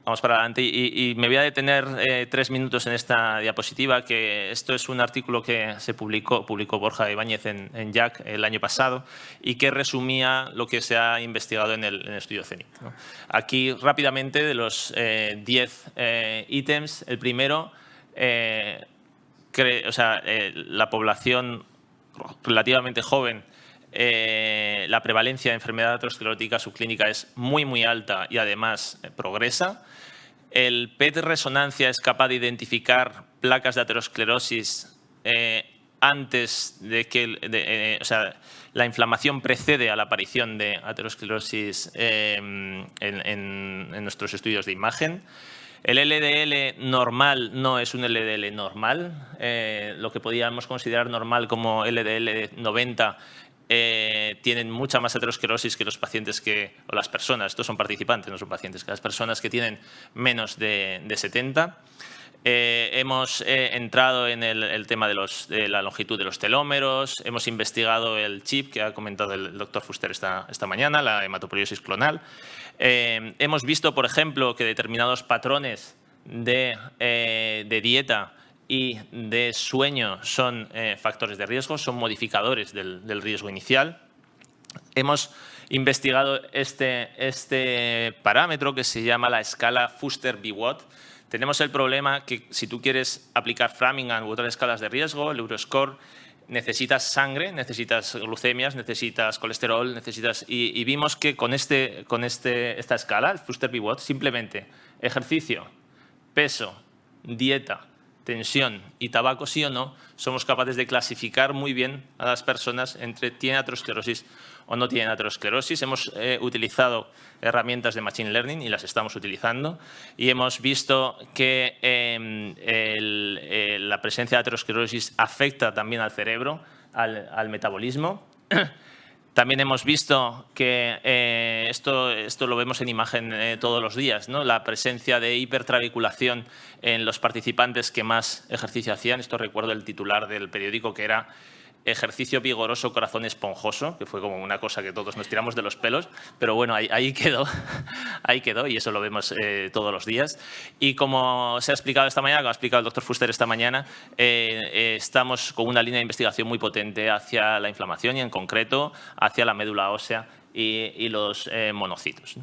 Vamos para adelante y me voy a detener 3 minutos en esta diapositiva, que esto es un artículo que se publicó Borja Ibáñez en JACC el año pasado y que resumía lo que se ha investigado en el estudio CENIC, ¿no? Aquí rápidamente de los 10 ítems, el primero, la población relativamente joven, la prevalencia de enfermedad aterosclerótica subclínica es muy alta y además progresa. El PET de resonancia es capaz de identificar placas de aterosclerosis antes de que la inflamación precede a la aparición de aterosclerosis en nuestros estudios de imagen. El LDL normal no es un LDL normal. Lo que podríamos considerar normal como LDL 90 tienen mucha más aterosclerosis que los pacientes o las personas, estos son participantes, no son pacientes, que las personas que tienen menos de 70. Hemos entrado en el tema de la longitud de los telómeros, hemos investigado el chip que ha comentado el doctor Fuster esta mañana, la hematopoiesis clonal. Hemos visto, por ejemplo, que determinados patrones de dieta y de sueño son factores de riesgo, son modificadores del riesgo inicial. Hemos investigado este parámetro que se llama la escala Fuster-BWOT. Tenemos el problema que si tú quieres aplicar Framingham u otras escalas de riesgo, el Euroscore, necesitas sangre, necesitas glucemias, necesitas colesterol, y vimos que con esta escala, el Fuster-BWOT, simplemente ejercicio, peso, dieta, tensión y tabaco, sí o no, somos capaces de clasificar muy bien a las personas entre tienen aterosclerosis o no tienen aterosclerosis. Hemos utilizado herramientas de Machine Learning y las estamos utilizando y hemos visto que la presencia de aterosclerosis afecta también al cerebro, al metabolismo. También hemos visto que esto lo vemos en imagen todos los días, ¿no? La presencia de hipertrabeculación en los participantes que más ejercicio hacían. Esto recuerdo el titular del periódico, que era ejercicio vigoroso, corazón esponjoso, que fue como una cosa que todos nos tiramos de los pelos, pero bueno, ahí quedó, ahí quedó y eso lo vemos todos los días. Y como se ha explicado esta mañana, como ha explicado el doctor Fuster esta mañana, estamos con una línea de investigación muy potente hacia la inflamación y en concreto hacia la médula ósea y los monocitos.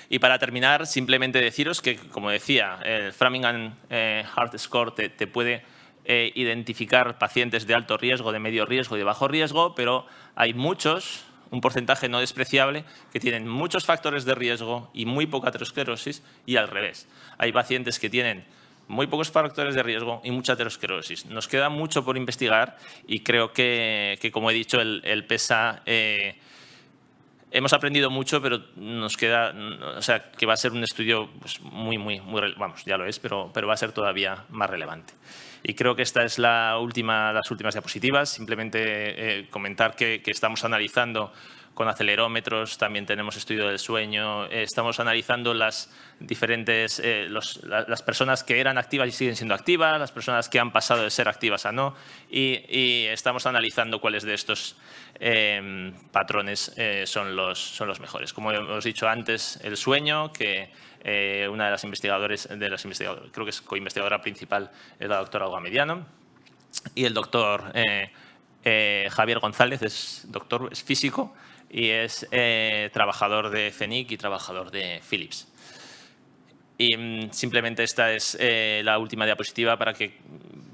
Y para terminar, simplemente deciros que, como decía, el Framingham Heart Score te puede identificar pacientes de alto riesgo, de medio riesgo y de bajo riesgo, pero hay muchos, un porcentaje no despreciable, que tienen muchos factores de riesgo y muy poca aterosclerosis, y al revés. Hay pacientes que tienen muy pocos factores de riesgo y mucha aterosclerosis. Nos queda mucho por investigar y creo que como he dicho, el PESA hemos aprendido mucho, pero nos queda, que va a ser un estudio pues, muy, vamos, ya lo es, pero va a ser todavía más relevante. Y creo que esta es las últimas diapositivas. Simplemente comentar que estamos analizando con acelerómetros, también tenemos estudio del sueño, estamos analizando las diferentes, las personas que eran activas y siguen siendo activas, las personas que han pasado de ser activas a no, y estamos analizando cuáles de estos patrones son los mejores. Como hemos dicho antes, el sueño, que una de las investigadoras, creo que es coinvestigadora principal, es la doctora Olga Mediano, y el doctor Javier González es físico y es trabajador de CENIC y trabajador de Philips. Y simplemente esta es la última diapositiva para que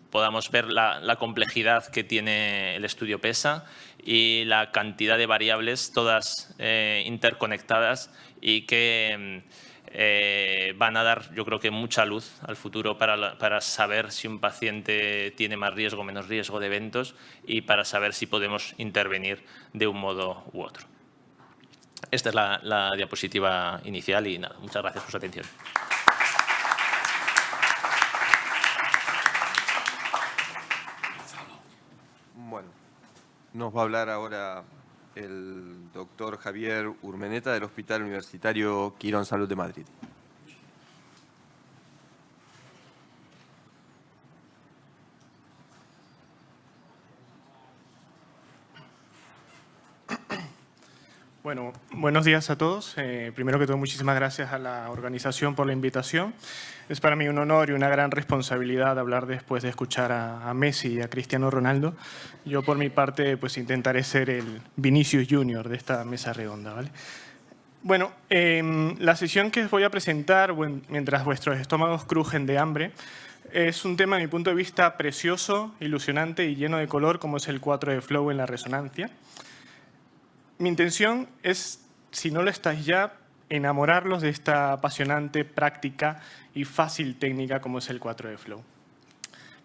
podamos ver la complejidad que tiene el estudio PESA y la cantidad de variables, todas interconectadas y que van a dar, yo creo que mucha luz al futuro para saber si un paciente tiene más riesgo o menos riesgo de eventos y para saber si podemos intervenir de un modo u otro. Esta es la diapositiva inicial y nada, muchas gracias por su atención. Bueno, nos va a hablar ahora el doctor Javier Urmeneta del Hospital Universitario Quirón Salud de Madrid. Bueno, buenos días a todos. Primero que todo, muchísimas gracias a la organización por la invitación. Es para mí un honor y una gran responsabilidad hablar después de escuchar a Messi y a Cristiano Ronaldo. Yo, por mi parte, pues intentaré ser el Vinicius Junior de esta mesa redonda, ¿vale? Bueno, la sesión que os voy a presentar, mientras vuestros estómagos crujen de hambre, es un tema, a mi punto de vista, precioso, ilusionante y lleno de color, como es el 4D Flow en la resonancia. Mi intención es, si no lo estáis ya, enamorarlos de esta apasionante práctica y fácil técnica como es el 4D Flow.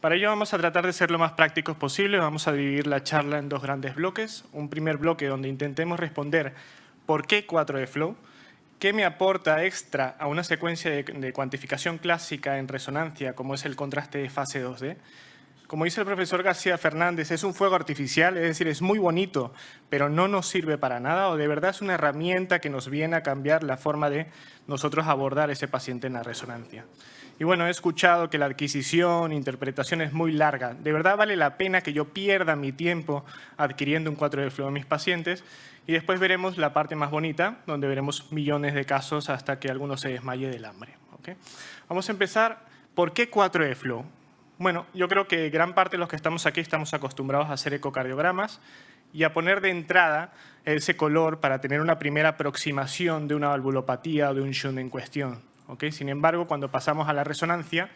Para ello vamos a tratar de ser lo más prácticos posible. Vamos a dividir la charla en dos grandes bloques. Un primer bloque donde intentemos responder ¿por qué 4D Flow? ¿Qué me aporta extra a una secuencia de cuantificación clásica en resonancia como es el contraste de fase 2D? Como dice el profesor García Fernández, es un fuego artificial, es decir, es muy bonito, pero no nos sirve para nada, o de verdad es una herramienta que nos viene a cambiar la forma de nosotros abordar a ese paciente en la resonancia. Y bueno, he escuchado que la adquisición, interpretación es muy larga. ¿De verdad vale la pena que yo pierda mi tiempo adquiriendo un 4D Flow a mis pacientes? Y después veremos la parte más bonita, donde veremos millones de casos hasta que alguno se desmaye del hambre. ¿Okay? Vamos a empezar. ¿Por qué 4D Flow? Bueno, yo creo que gran parte de los que estamos aquí estamos acostumbrados a hacer ecocardiogramas y a poner de entrada ese color para tener una primera aproximación de una valvulopatía o de un shunt en cuestión. ¿Okay? Sin embargo, cuando pasamos a la resonancia,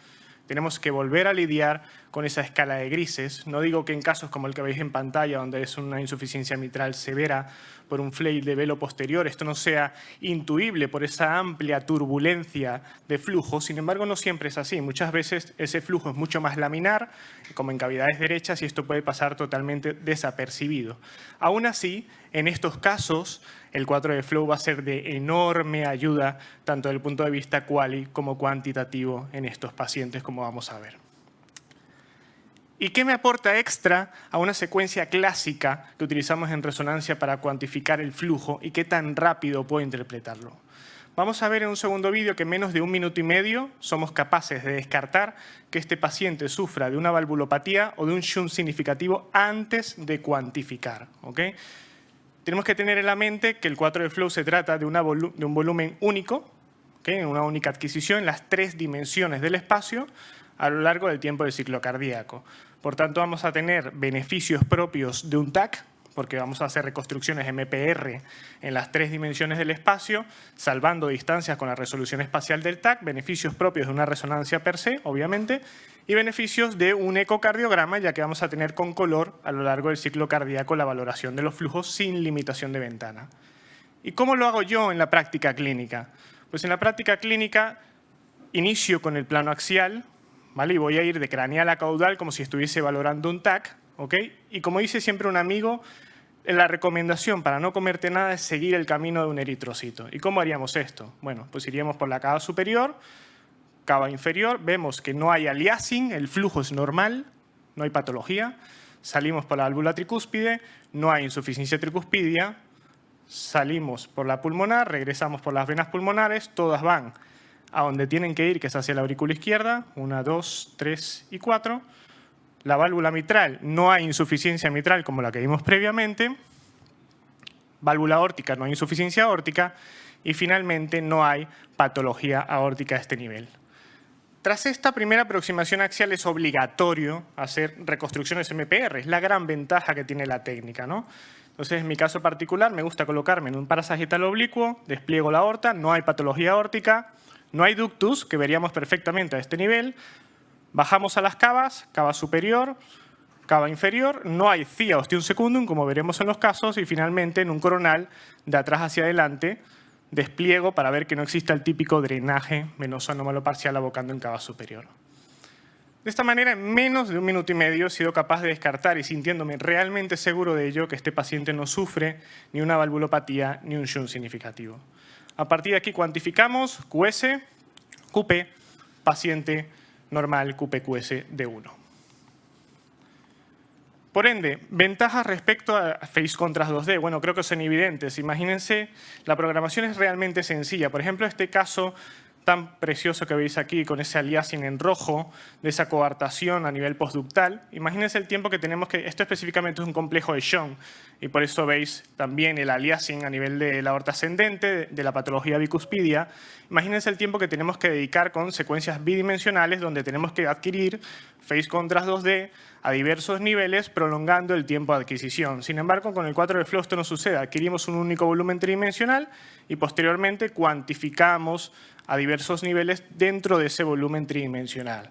tenemos que volver a lidiar con esa escala de grises. No digo que en casos como el que veis en pantalla, donde es una insuficiencia mitral severa por un flail de velo posterior, esto no sea intuible por esa amplia turbulencia de flujo. Sin embargo, no siempre es así. Muchas veces ese flujo es mucho más laminar, como en cavidades derechas, y esto puede pasar totalmente desapercibido. Aún así, en estos casos, el 4D Flow va a ser de enorme ayuda, tanto desde el punto de vista quali como cuantitativo en estos pacientes, como vamos a ver. ¿Y qué me aporta extra a una secuencia clásica que utilizamos en resonancia para cuantificar el flujo y qué tan rápido puedo interpretarlo? Vamos a ver en un segundo vídeo que en menos de 1 minuto y medio somos capaces de descartar que este paciente sufra de una valvulopatía o de un shunt significativo antes de cuantificar. ¿Okay? Tenemos que tener en la mente que el 4D Flow se trata de un volumen único, ¿okay? Una única adquisición en las 3 dimensiones del espacio a lo largo del tiempo del ciclo cardíaco. Por tanto, vamos a tener beneficios propios de un TAC, porque vamos a hacer reconstrucciones MPR en las 3 dimensiones del espacio, salvando distancias con la resolución espacial del TAC, beneficios propios de una resonancia per se, obviamente, y beneficios de un ecocardiograma, ya que vamos a tener con color a lo largo del ciclo cardíaco la valoración de los flujos sin limitación de ventana. ¿Y cómo lo hago yo en la práctica clínica? Pues en la práctica clínica inicio con el plano axial, ¿vale? Y voy a ir de craneal a caudal como si estuviese valorando un TAC, ¿ok? Y como dice siempre un amigo, la recomendación para no comerte nada es seguir el camino de un eritrocito. ¿Y cómo haríamos esto? Bueno, pues iríamos por la cava superior, cava inferior, vemos que no hay aliasing, el flujo es normal, no hay patología, salimos por la válvula tricúspide, no hay insuficiencia tricuspidia, salimos por la pulmonar, regresamos por las venas pulmonares, todas van a donde tienen que ir, que es hacia la aurícula izquierda, 1, 2, 3 y 4. La válvula mitral, no hay insuficiencia mitral como la que vimos previamente. Válvula aórtica, no hay insuficiencia aórtica. Y finalmente no hay patología aórtica a este nivel. Tras esta primera aproximación axial es obligatorio hacer reconstrucciones MPR. Es la gran ventaja que tiene la técnica, ¿no? Entonces, en mi caso particular, me gusta colocarme en un parasagital oblicuo, despliego la aorta, no hay patología aórtica, No hay ductus, que veríamos perfectamente a este nivel. Bajamos a las cavas, cava superior, cava inferior. No hay cia ostium secundum, como veremos en los casos. Y finalmente, en un coronal, de atrás hacia adelante, despliego para ver que no exista el típico drenaje venoso anómalo parcial abocando en cava superior. De esta manera, en menos de 1 minuto y medio, he sido capaz de descartar y sintiéndome realmente seguro de ello que este paciente no sufre ni una valvulopatía ni un shunt significativo. A partir de aquí cuantificamos QS, QP, paciente normal QP-QS de 1. Por ende, ventajas respecto a Phase Contrast 2D. Bueno, creo que son evidentes. Imagínense, la programación es realmente sencilla. Por ejemplo, este caso tan precioso que veis aquí con ese aliasing en rojo, de esa coartación a nivel postductal. Imagínense el tiempo que tenemos que... Esto específicamente es un complejo de Schoen y por eso veis también el aliasing a nivel de la aorta ascendente, de la patología bicuspidia. Imagínense el tiempo que tenemos que dedicar con secuencias bidimensionales donde tenemos que adquirir Phase Contrast 2D a diversos niveles, prolongando el tiempo de adquisición. Sin embargo, con el 4D Flow esto no sucede. Adquirimos un único volumen tridimensional y posteriormente cuantificamos a diversos niveles dentro de ese volumen tridimensional.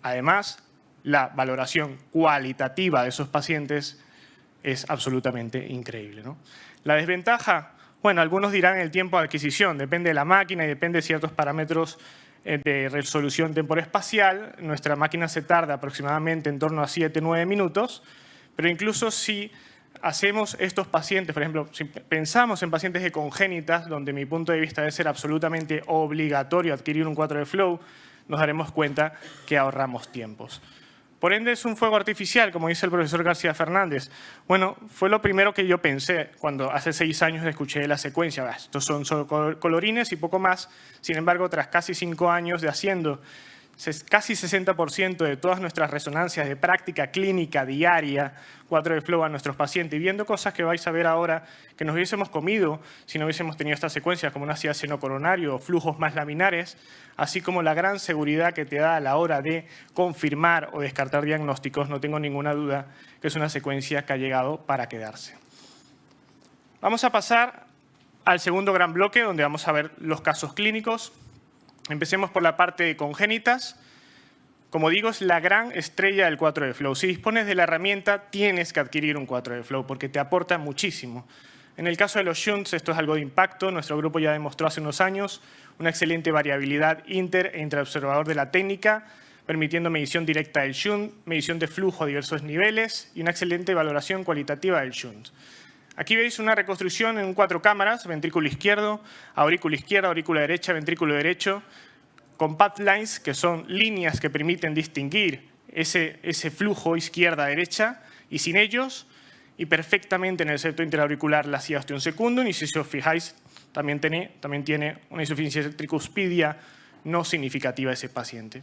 Además, la valoración cualitativa de esos pacientes es absolutamente increíble, ¿no? La desventaja, bueno, algunos dirán el tiempo de adquisición, depende de la máquina y depende de ciertos parámetros de resolución temporespacial. Nuestra máquina se tarda aproximadamente en torno a 7-9 minutos, pero incluso si hacemos estos pacientes, por ejemplo, si pensamos en pacientes de congénitas, donde mi punto de vista debe ser absolutamente obligatorio adquirir un 4D Flow, nos daremos cuenta que ahorramos tiempos. Por ende, es un fuego artificial, como dice el profesor García Fernández. Bueno, fue lo primero que yo pensé cuando hace 6 años escuché la secuencia. Estos son solo colorines y poco más. Sin embargo, tras casi 5 años de haciendo casi 60% de todas nuestras resonancias de práctica clínica diaria, 4D Flow a nuestros pacientes, y viendo cosas que vais a ver ahora que nos hubiésemos comido si no hubiésemos tenido estas secuencias, como una ácido seno-coronario o flujos más laminares, así como la gran seguridad que te da a la hora de confirmar o descartar diagnósticos, no tengo ninguna duda que es una secuencia que ha llegado para quedarse. Vamos a pasar al segundo gran bloque, donde vamos a ver los casos clínicos. Empecemos por la parte de congénitas. Como digo, es la gran estrella del 4D Flow. Si dispones de la herramienta, tienes que adquirir un 4D Flow porque te aporta muchísimo. En el caso de los shunts, esto es algo de impacto. Nuestro grupo ya demostró hace unos años una excelente variabilidad inter e intraobservador de la técnica, permitiendo medición directa del shunt, medición de flujo a diversos niveles y una excelente valoración cualitativa del shunt. Aquí veis una reconstrucción en 4 cámaras, ventrículo izquierdo, aurícula derecha, ventrículo derecho, con pathlines, que son líneas que permiten distinguir ese flujo izquierda-derecha, y sin ellos, y perfectamente en el septo interauricular la cia ostium secundum, y si os fijáis, también tiene una insuficiencia tricuspidia no significativa ese paciente.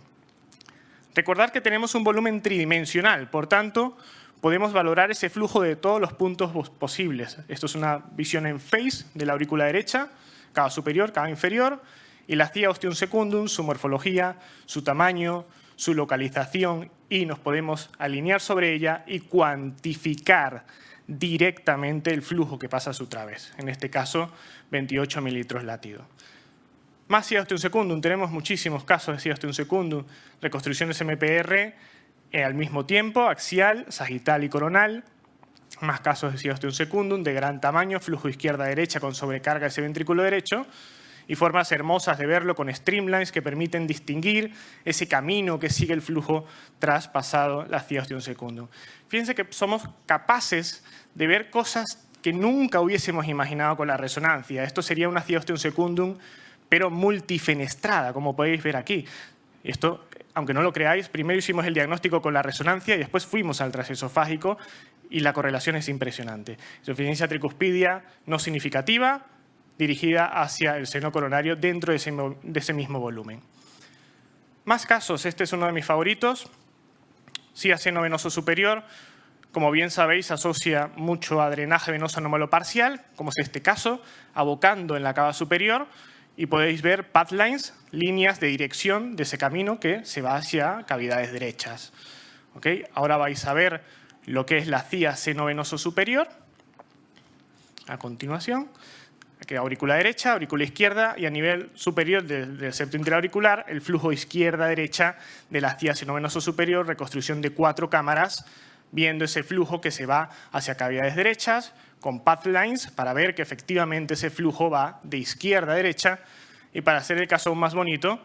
Recordad que tenemos un volumen tridimensional, por tanto, podemos valorar ese flujo de todos los puntos posibles. Esto es una visión en phase de la aurícula derecha, cava superior, cava inferior, y la cia ostium secundum, su morfología, su tamaño, su localización, y nos podemos alinear sobre ella y cuantificar directamente el flujo que pasa a su través. En este caso, 28 mililitros latido. Más cia ostium secundum, tenemos muchísimos casos de cia ostium secundum, reconstrucciones MPR, al mismo tiempo, axial, sagital y coronal, más casos de cia ostium secundum de gran tamaño, flujo izquierda-derecha con sobrecarga de ese ventrículo derecho, y formas hermosas de verlo con streamlines que permiten distinguir ese camino que sigue el flujo tras pasado la cia ostium secundum. Fíjense que somos capaces de ver cosas que nunca hubiésemos imaginado con la resonancia. Esto sería una cia ostium secundum, pero multifenestrada, como podéis ver aquí. Esto, aunque no lo creáis, primero hicimos el diagnóstico con la resonancia y después fuimos al transesofágico y la correlación es impresionante. Insuficiencia tricuspidia no significativa, dirigida hacia el seno coronario dentro de ese mismo volumen. Más casos, este es uno de mis favoritos. Cia seno venoso superior, como bien sabéis, asocia mucho a drenaje venoso anómalo parcial, como es este caso, abocando en la cava superior, y podéis ver pathlines, líneas de dirección de ese camino que se va hacia cavidades derechas. ¿Okay? Ahora vais a ver lo que es la cia seno venoso superior, a continuación. Aquí aurícula derecha, aurícula izquierda y a nivel superior del septo intraauricular el flujo izquierda-derecha de la cía seno-venoso superior, reconstrucción de 4 cámaras, viendo ese flujo que se va hacia cavidades derechas con path lines para ver que efectivamente ese flujo va de izquierda a derecha y para hacer el caso aún más bonito,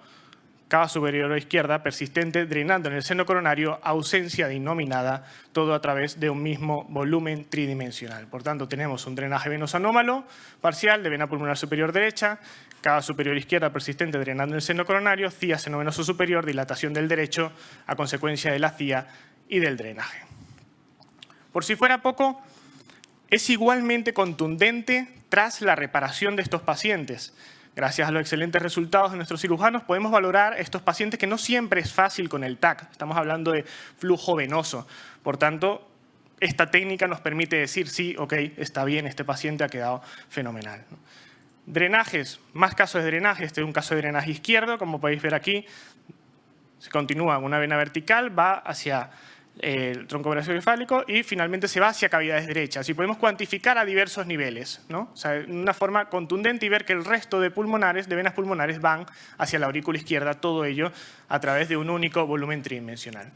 cava superior o izquierda persistente drenando en el seno coronario, ausencia de innominada, todo a través de un mismo volumen tridimensional. Por tanto, tenemos un drenaje venoso anómalo parcial de vena pulmonar superior derecha, cava superior izquierda persistente drenando en el seno coronario, cía seno-venoso superior, dilatación del derecho a consecuencia de la cía y del drenaje. Por si fuera poco, es igualmente contundente tras la reparación de estos pacientes. Gracias a los excelentes resultados de nuestros cirujanos podemos valorar estos pacientes que no siempre es fácil con el TAC. Estamos hablando de flujo venoso. Por tanto, esta técnica nos permite decir sí, ok, está bien, este paciente ha quedado fenomenal. Drenajes, más casos de drenaje. Este es un caso de drenaje izquierdo, como podéis ver aquí. Se continúa una vena vertical, va hacia el tronco brachiocefálico y finalmente se va hacia cavidades derechas. Y podemos cuantificar a diversos niveles, ¿no? O sea, de una forma contundente y ver que el resto de pulmonares, de venas pulmonares, van hacia la aurícula izquierda, todo ello a través de un único volumen tridimensional.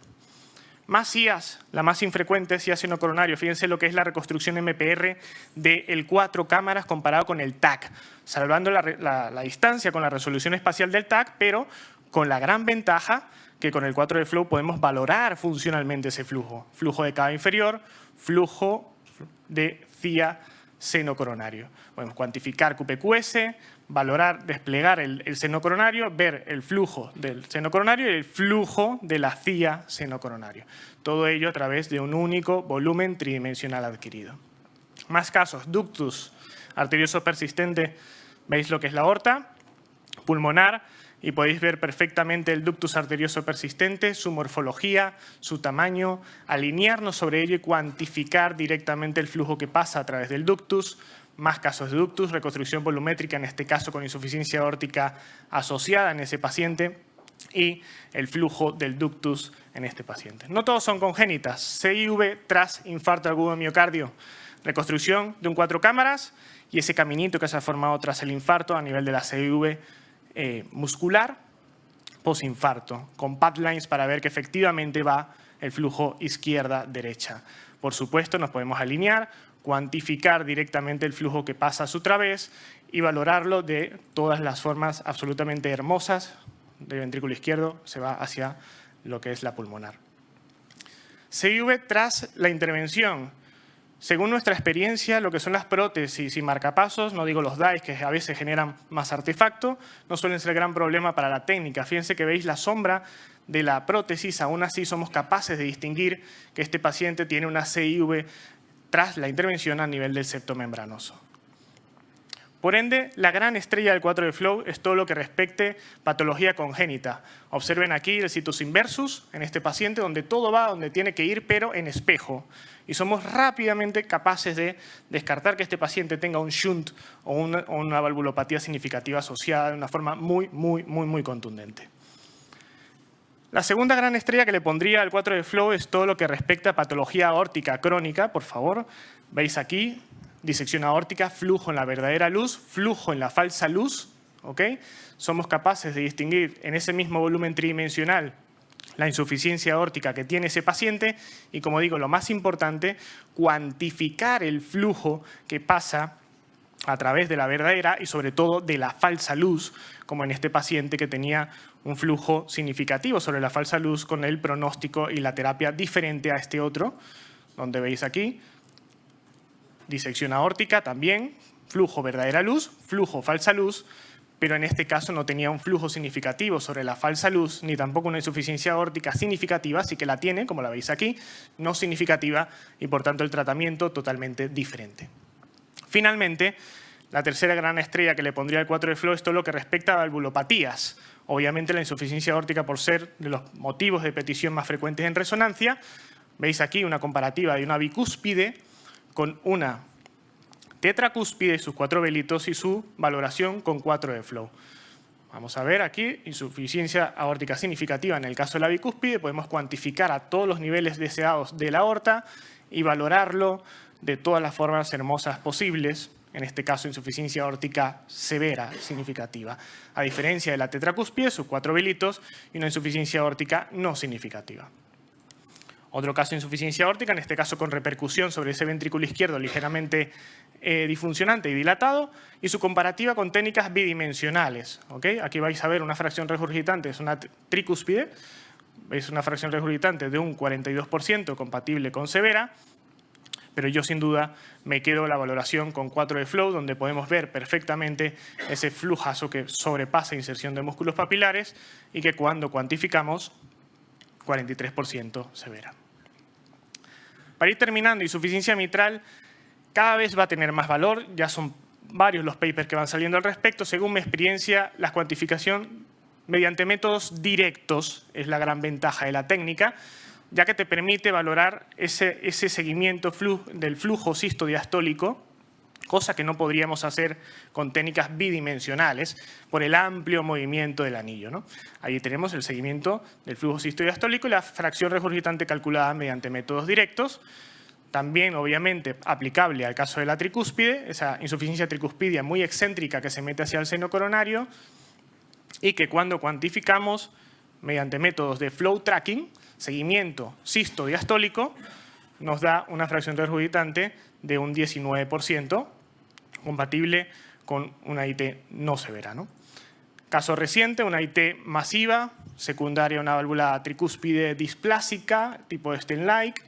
Más cías, la más infrecuente, cía seno-coronario. Fíjense lo que es la reconstrucción MPR de 4 cámaras comparado con el TAC, salvando la distancia con la resolución espacial del TAC, pero con la gran ventaja que con el 4D Flow podemos valorar funcionalmente ese flujo. Flujo de cava inferior, flujo de cía seno-coronario. Podemos cuantificar QPQS, valorar, desplegar el seno coronario, ver el flujo del seno coronario y el flujo de la cía seno-coronario. Todo ello a través de un único volumen tridimensional adquirido. Más casos, ductus arterioso persistente. ¿Veis lo que es la aorta? Pulmonar. Y podéis ver perfectamente el ductus arterioso persistente, su morfología, su tamaño, alinearnos sobre ello y cuantificar directamente el flujo que pasa a través del ductus. Más casos de ductus, reconstrucción volumétrica, en este caso con insuficiencia aórtica asociada en ese paciente, y el flujo del ductus en este paciente. No todos son congénitas. CIV tras infarto agudo de miocardio. Reconstrucción de un 4 cámaras y ese caminito que se ha formado tras el infarto a nivel de la CIV muscular posinfarto, con path-lines para ver que efectivamente va el flujo izquierda-derecha. Por supuesto, nos podemos alinear, cuantificar directamente el flujo que pasa a su través y valorarlo de todas las formas absolutamente hermosas. Del ventrículo izquierdo se va hacia lo que es la pulmonar. CIV tras la intervención. Según nuestra experiencia, lo que son las prótesis y marcapasos, no digo los DICE, que a veces generan más artefacto, no suelen ser gran problema para la técnica. Fíjense que veis la sombra de la prótesis, aún así somos capaces de distinguir que este paciente tiene una CIV tras la intervención a nivel del septo membranoso. Por ende, la gran estrella del 4D Flow es todo lo que respecte patología congénita. Observen aquí el situs inversus en este paciente, donde todo va donde tiene que ir, pero en espejo. Y somos rápidamente capaces de descartar que este paciente tenga un shunt o una valvulopatía significativa asociada de una forma muy contundente. La segunda gran estrella que le pondría al 4D Flow es todo lo que respecta a patología aórtica crónica. Por favor, veis aquí. Disección aórtica, flujo en la verdadera luz, flujo en la falsa luz. ¿Okay? Somos capaces de distinguir en ese mismo volumen tridimensional la insuficiencia aórtica que tiene ese paciente y, como digo, lo más importante, cuantificar el flujo que pasa a través de la verdadera y sobre todo de la falsa luz, como en este paciente que tenía un flujo significativo sobre la falsa luz con el pronóstico y la terapia diferente a este otro, donde veis aquí. Disección aórtica también, flujo verdadera luz, flujo falsa luz, pero en este caso no tenía un flujo significativo sobre la falsa luz, ni tampoco una insuficiencia aórtica significativa, sí que la tiene, como la veis aquí, no significativa y por tanto el tratamiento totalmente diferente. Finalmente, la tercera gran estrella que le pondría el 4D Flow es todo lo que respecta a valvulopatías. Obviamente la insuficiencia aórtica, por ser de los motivos de petición más frecuentes en resonancia, veis aquí una comparativa de una bicúspide con una tetracúspide y sus 4 velitos y su valoración con 4D Flow. Vamos a ver aquí, insuficiencia aórtica significativa en el caso de la bicúspide, podemos cuantificar a todos los niveles deseados de la aorta y valorarlo de todas las formas hermosas posibles en este caso insuficiencia aórtica severa significativa, a diferencia de la tetracúspide, sus 4 velitos, y una insuficiencia aórtica no significativa. Otro caso de insuficiencia aórtica, en este caso con repercusión sobre ese ventrículo izquierdo ligeramente disfuncionante y dilatado, y su comparativa con técnicas bidimensionales. ¿Okay? Aquí vais a ver una fracción regurgitante, es una tricúspide, es una fracción regurgitante de un 42% compatible con severa, pero yo sin duda me quedo la valoración con 4 de flow, donde podemos ver perfectamente ese flujazo que sobrepasa inserción de músculos papilares y que cuando cuantificamos, 43% severa. Para ir terminando, insuficiencia mitral cada vez va a tener más valor, ya son varios los papers que van saliendo al respecto. Según mi experiencia, la cuantificación mediante métodos directos es la gran ventaja de la técnica, ya que te permite valorar ese seguimiento del flujo sistodiastólico, cosa que no podríamos hacer con técnicas bidimensionales por el amplio movimiento del anillo, ¿no? Ahí tenemos el seguimiento del flujo sistodiastólico y la fracción regurgitante calculada mediante métodos directos. También, obviamente, aplicable al caso de la tricúspide, esa insuficiencia tricuspidia muy excéntrica que se mete hacia el seno coronario y que cuando cuantificamos mediante métodos de flow tracking, seguimiento sistodiastólico, nos da una fracción regurgitante de un 19%, compatible con una IT no severa, ¿no? Caso reciente, una IT masiva, secundaria a una válvula tricúspide displásica, tipo Sten-like,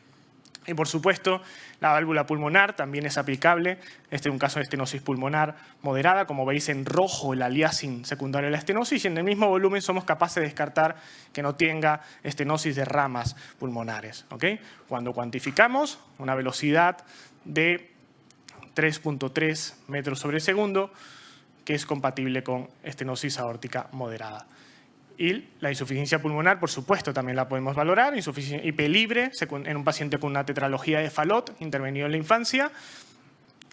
y por supuesto la válvula pulmonar también es aplicable. Este es un caso de estenosis pulmonar moderada, como veis en rojo el aliasing secundario de la estenosis, y en el mismo volumen somos capaces de descartar que no tenga estenosis de ramas pulmonares. ¿Okay? Cuando cuantificamos una velocidad de 3.3 metros sobre segundo, que es compatible con estenosis aórtica moderada. Y la insuficiencia pulmonar, por supuesto, también la podemos valorar. Insuficiencia IP libre en un paciente con una tetralogía de Fallot intervenido en la infancia,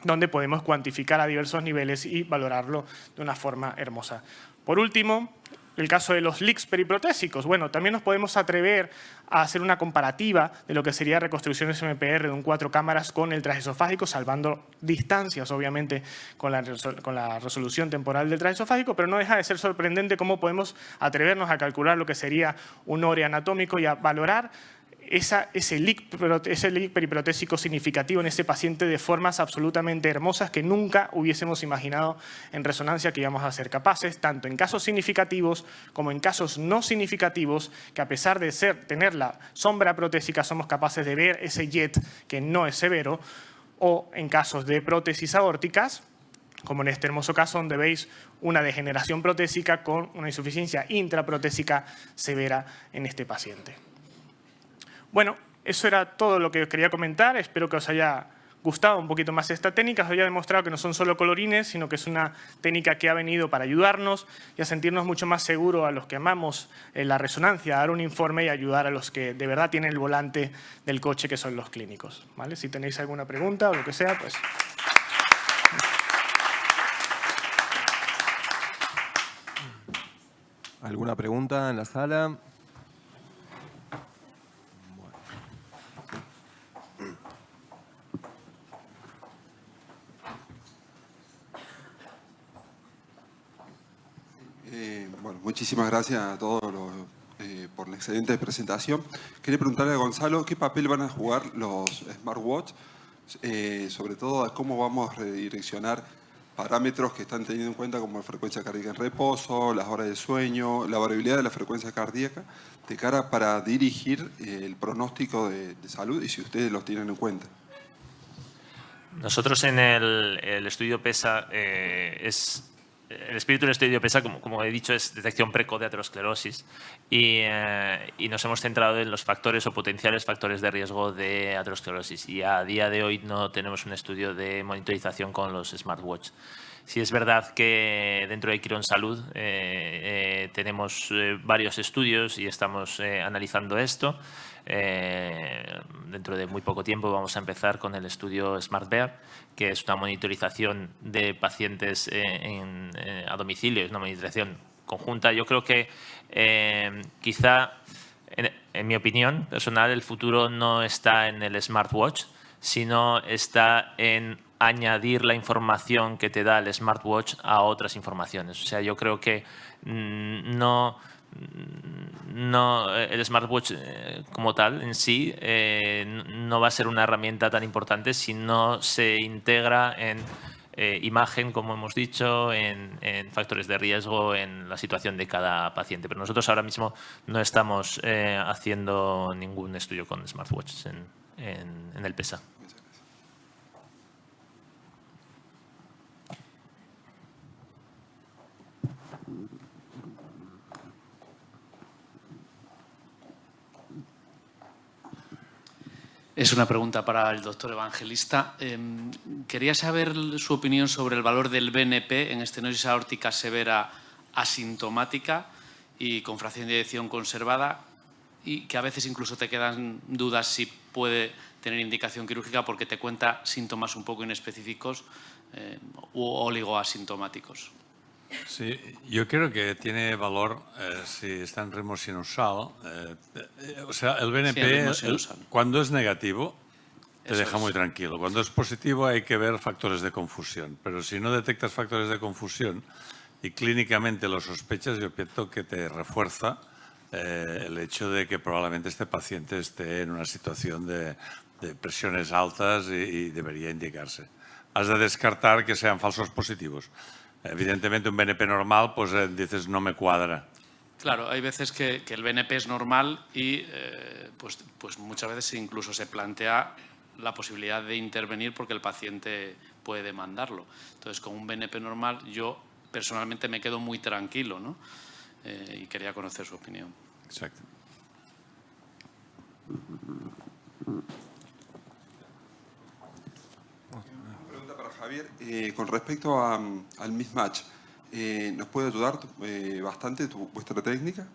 donde podemos cuantificar a diversos niveles y valorarlo de una forma hermosa. Por último, el caso de los leaks periprotésicos. Bueno, también nos podemos atrever a hacer una comparativa de lo que sería reconstrucción SMPR de un 4 cámaras con el transesofágico, salvando distancias, obviamente, con la resolución temporal del transesofágico, pero no deja de ser sorprendente cómo podemos atrevernos a calcular lo que sería un ORE anatómico y a valorar ese leak periprotésico significativo en ese paciente de formas absolutamente hermosas que nunca hubiésemos imaginado en resonancia que íbamos a ser capaces, tanto en casos significativos como en casos no significativos, que a pesar de tener la sombra protésica somos capaces de ver ese jet que no es severo, o en casos de prótesis aórticas, como en este hermoso caso donde veis una degeneración protésica con una insuficiencia intraprotésica severa en este paciente. Bueno, eso era todo lo que os quería comentar. Espero que os haya gustado un poquito más esta técnica. Os haya demostrado que no son solo colorines, sino que es una técnica que ha venido para ayudarnos y a sentirnos mucho más seguros a los que amamos la resonancia, a dar un informe y ayudar a los que de verdad tienen el volante del coche, que son los clínicos. ¿Vale? Si tenéis alguna pregunta o lo que sea, pues... ¿Alguna pregunta en la sala? Bueno, muchísimas gracias a todos por la excelente presentación. Quería preguntarle a Gonzalo qué papel van a jugar los smartwatch, sobre todo a cómo vamos a redireccionar parámetros que están teniendo en cuenta como la frecuencia cardíaca en reposo, las horas de sueño, la variabilidad de la frecuencia cardíaca, de cara para dirigir el pronóstico de salud y si ustedes los tienen en cuenta. Nosotros en el estudio PESA el espíritu del estudio PESA, como he dicho, es detección precoz de aterosclerosis y nos hemos centrado en los factores o potenciales factores de riesgo de aterosclerosis, y a día de hoy no tenemos un estudio de monitorización con los smartwatch. Sí es verdad que dentro de Quirónsalud tenemos varios estudios y estamos analizando esto. Dentro de muy poco tiempo vamos a empezar con el estudio SmartBear, que es una monitorización de pacientes a domicilio, es una monitorización conjunta. Yo creo que quizá, en mi opinión personal, el futuro no está en el smartwatch, sino está en añadir la información que te da el smartwatch a otras informaciones. O sea, yo creo que no el smartwatch como tal en sí no va a ser una herramienta tan importante si no se integra en imagen, como hemos dicho, en factores de riesgo, en la situación de cada paciente. Pero nosotros ahora mismo no estamos haciendo ningún estudio con smartwatches en el PESA. Es una pregunta para el doctor Evangelista. Quería saber su opinión sobre el valor del BNP en estenosis aórtica severa asintomática y con fracción de eyección conservada, y que a veces incluso te quedan dudas si puede tener indicación quirúrgica porque te cuenta síntomas un poco inespecíficos u oligoasintomáticos. Sí, yo creo que tiene valor si está en ritmo sinusal. O sea, el BNP, cuando es negativo, te deja muy tranquilo. Cuando es positivo hay que ver factores de confusión. Pero si no detectas factores de confusión y clínicamente lo sospechas, yo pienso que te refuerza el hecho de que probablemente este paciente esté en una situación de presiones altas y debería indicarse. Has de descartar que sean falsos positivos. Evidentemente, un BNP normal, pues dices, no me cuadra. Claro, hay veces que el BNP es normal y pues muchas veces incluso se plantea la posibilidad de intervenir porque el paciente puede demandarlo. Entonces, con un BNP normal, yo personalmente me quedo muy tranquilo, ¿no? Y quería conocer su opinión. Exacto. Javier, con respecto al mismatch, ¿nos puede ayudar bastante vuestra técnica?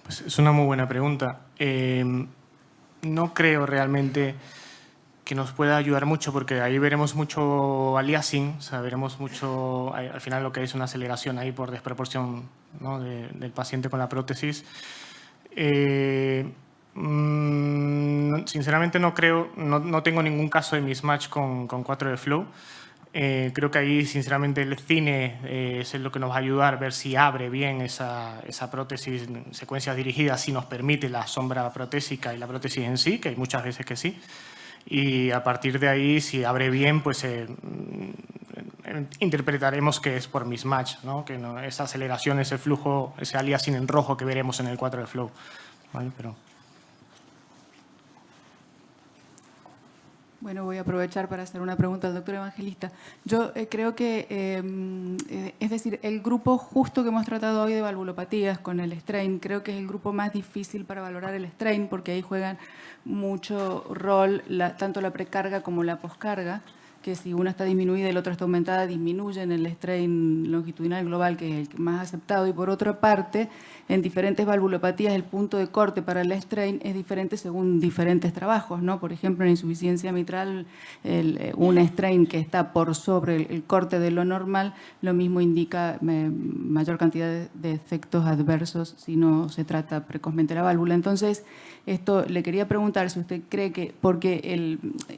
Pues es una muy buena pregunta. No creo realmente que nos pueda ayudar mucho porque ahí veremos mucho aliasing, o sea, veremos mucho, al final lo que es una aceleración ahí por desproporción, ¿no?, del paciente con la prótesis. Sinceramente no creo, no tengo ningún caso de mismatch con 4D Flow. Creo que ahí, sinceramente, el cine es lo que nos va a ayudar a ver si abre bien esa prótesis en secuencias dirigidas, si nos permite la sombra protésica y la prótesis en sí, que hay muchas veces que sí. Y a partir de ahí, si abre bien, pues interpretaremos que es por mismatch, ¿no? Que no, esa aceleración, ese flujo, ese aliasing en rojo que veremos en el 4D Flow. ¿Vale? Pero... Bueno, voy a aprovechar para hacer una pregunta al doctor Evangelista. Yo creo que, es decir, el grupo justo que hemos tratado hoy de valvulopatías con el strain, creo que es el grupo más difícil para valorar el strain porque ahí juegan mucho rol tanto la precarga como la poscarga, que si una está disminuida y la otra está aumentada, disminuyen el strain longitudinal global, que es el más aceptado. Y por otra parte, en diferentes valvulopatías el punto de corte para el strain es diferente según diferentes trabajos, ¿no? Por ejemplo, en insuficiencia mitral, un strain que está por sobre el corte de lo normal, lo mismo indica mayor cantidad de efectos adversos si no se trata precozmente la válvula. Entonces, esto le quería preguntar si usted cree que, porque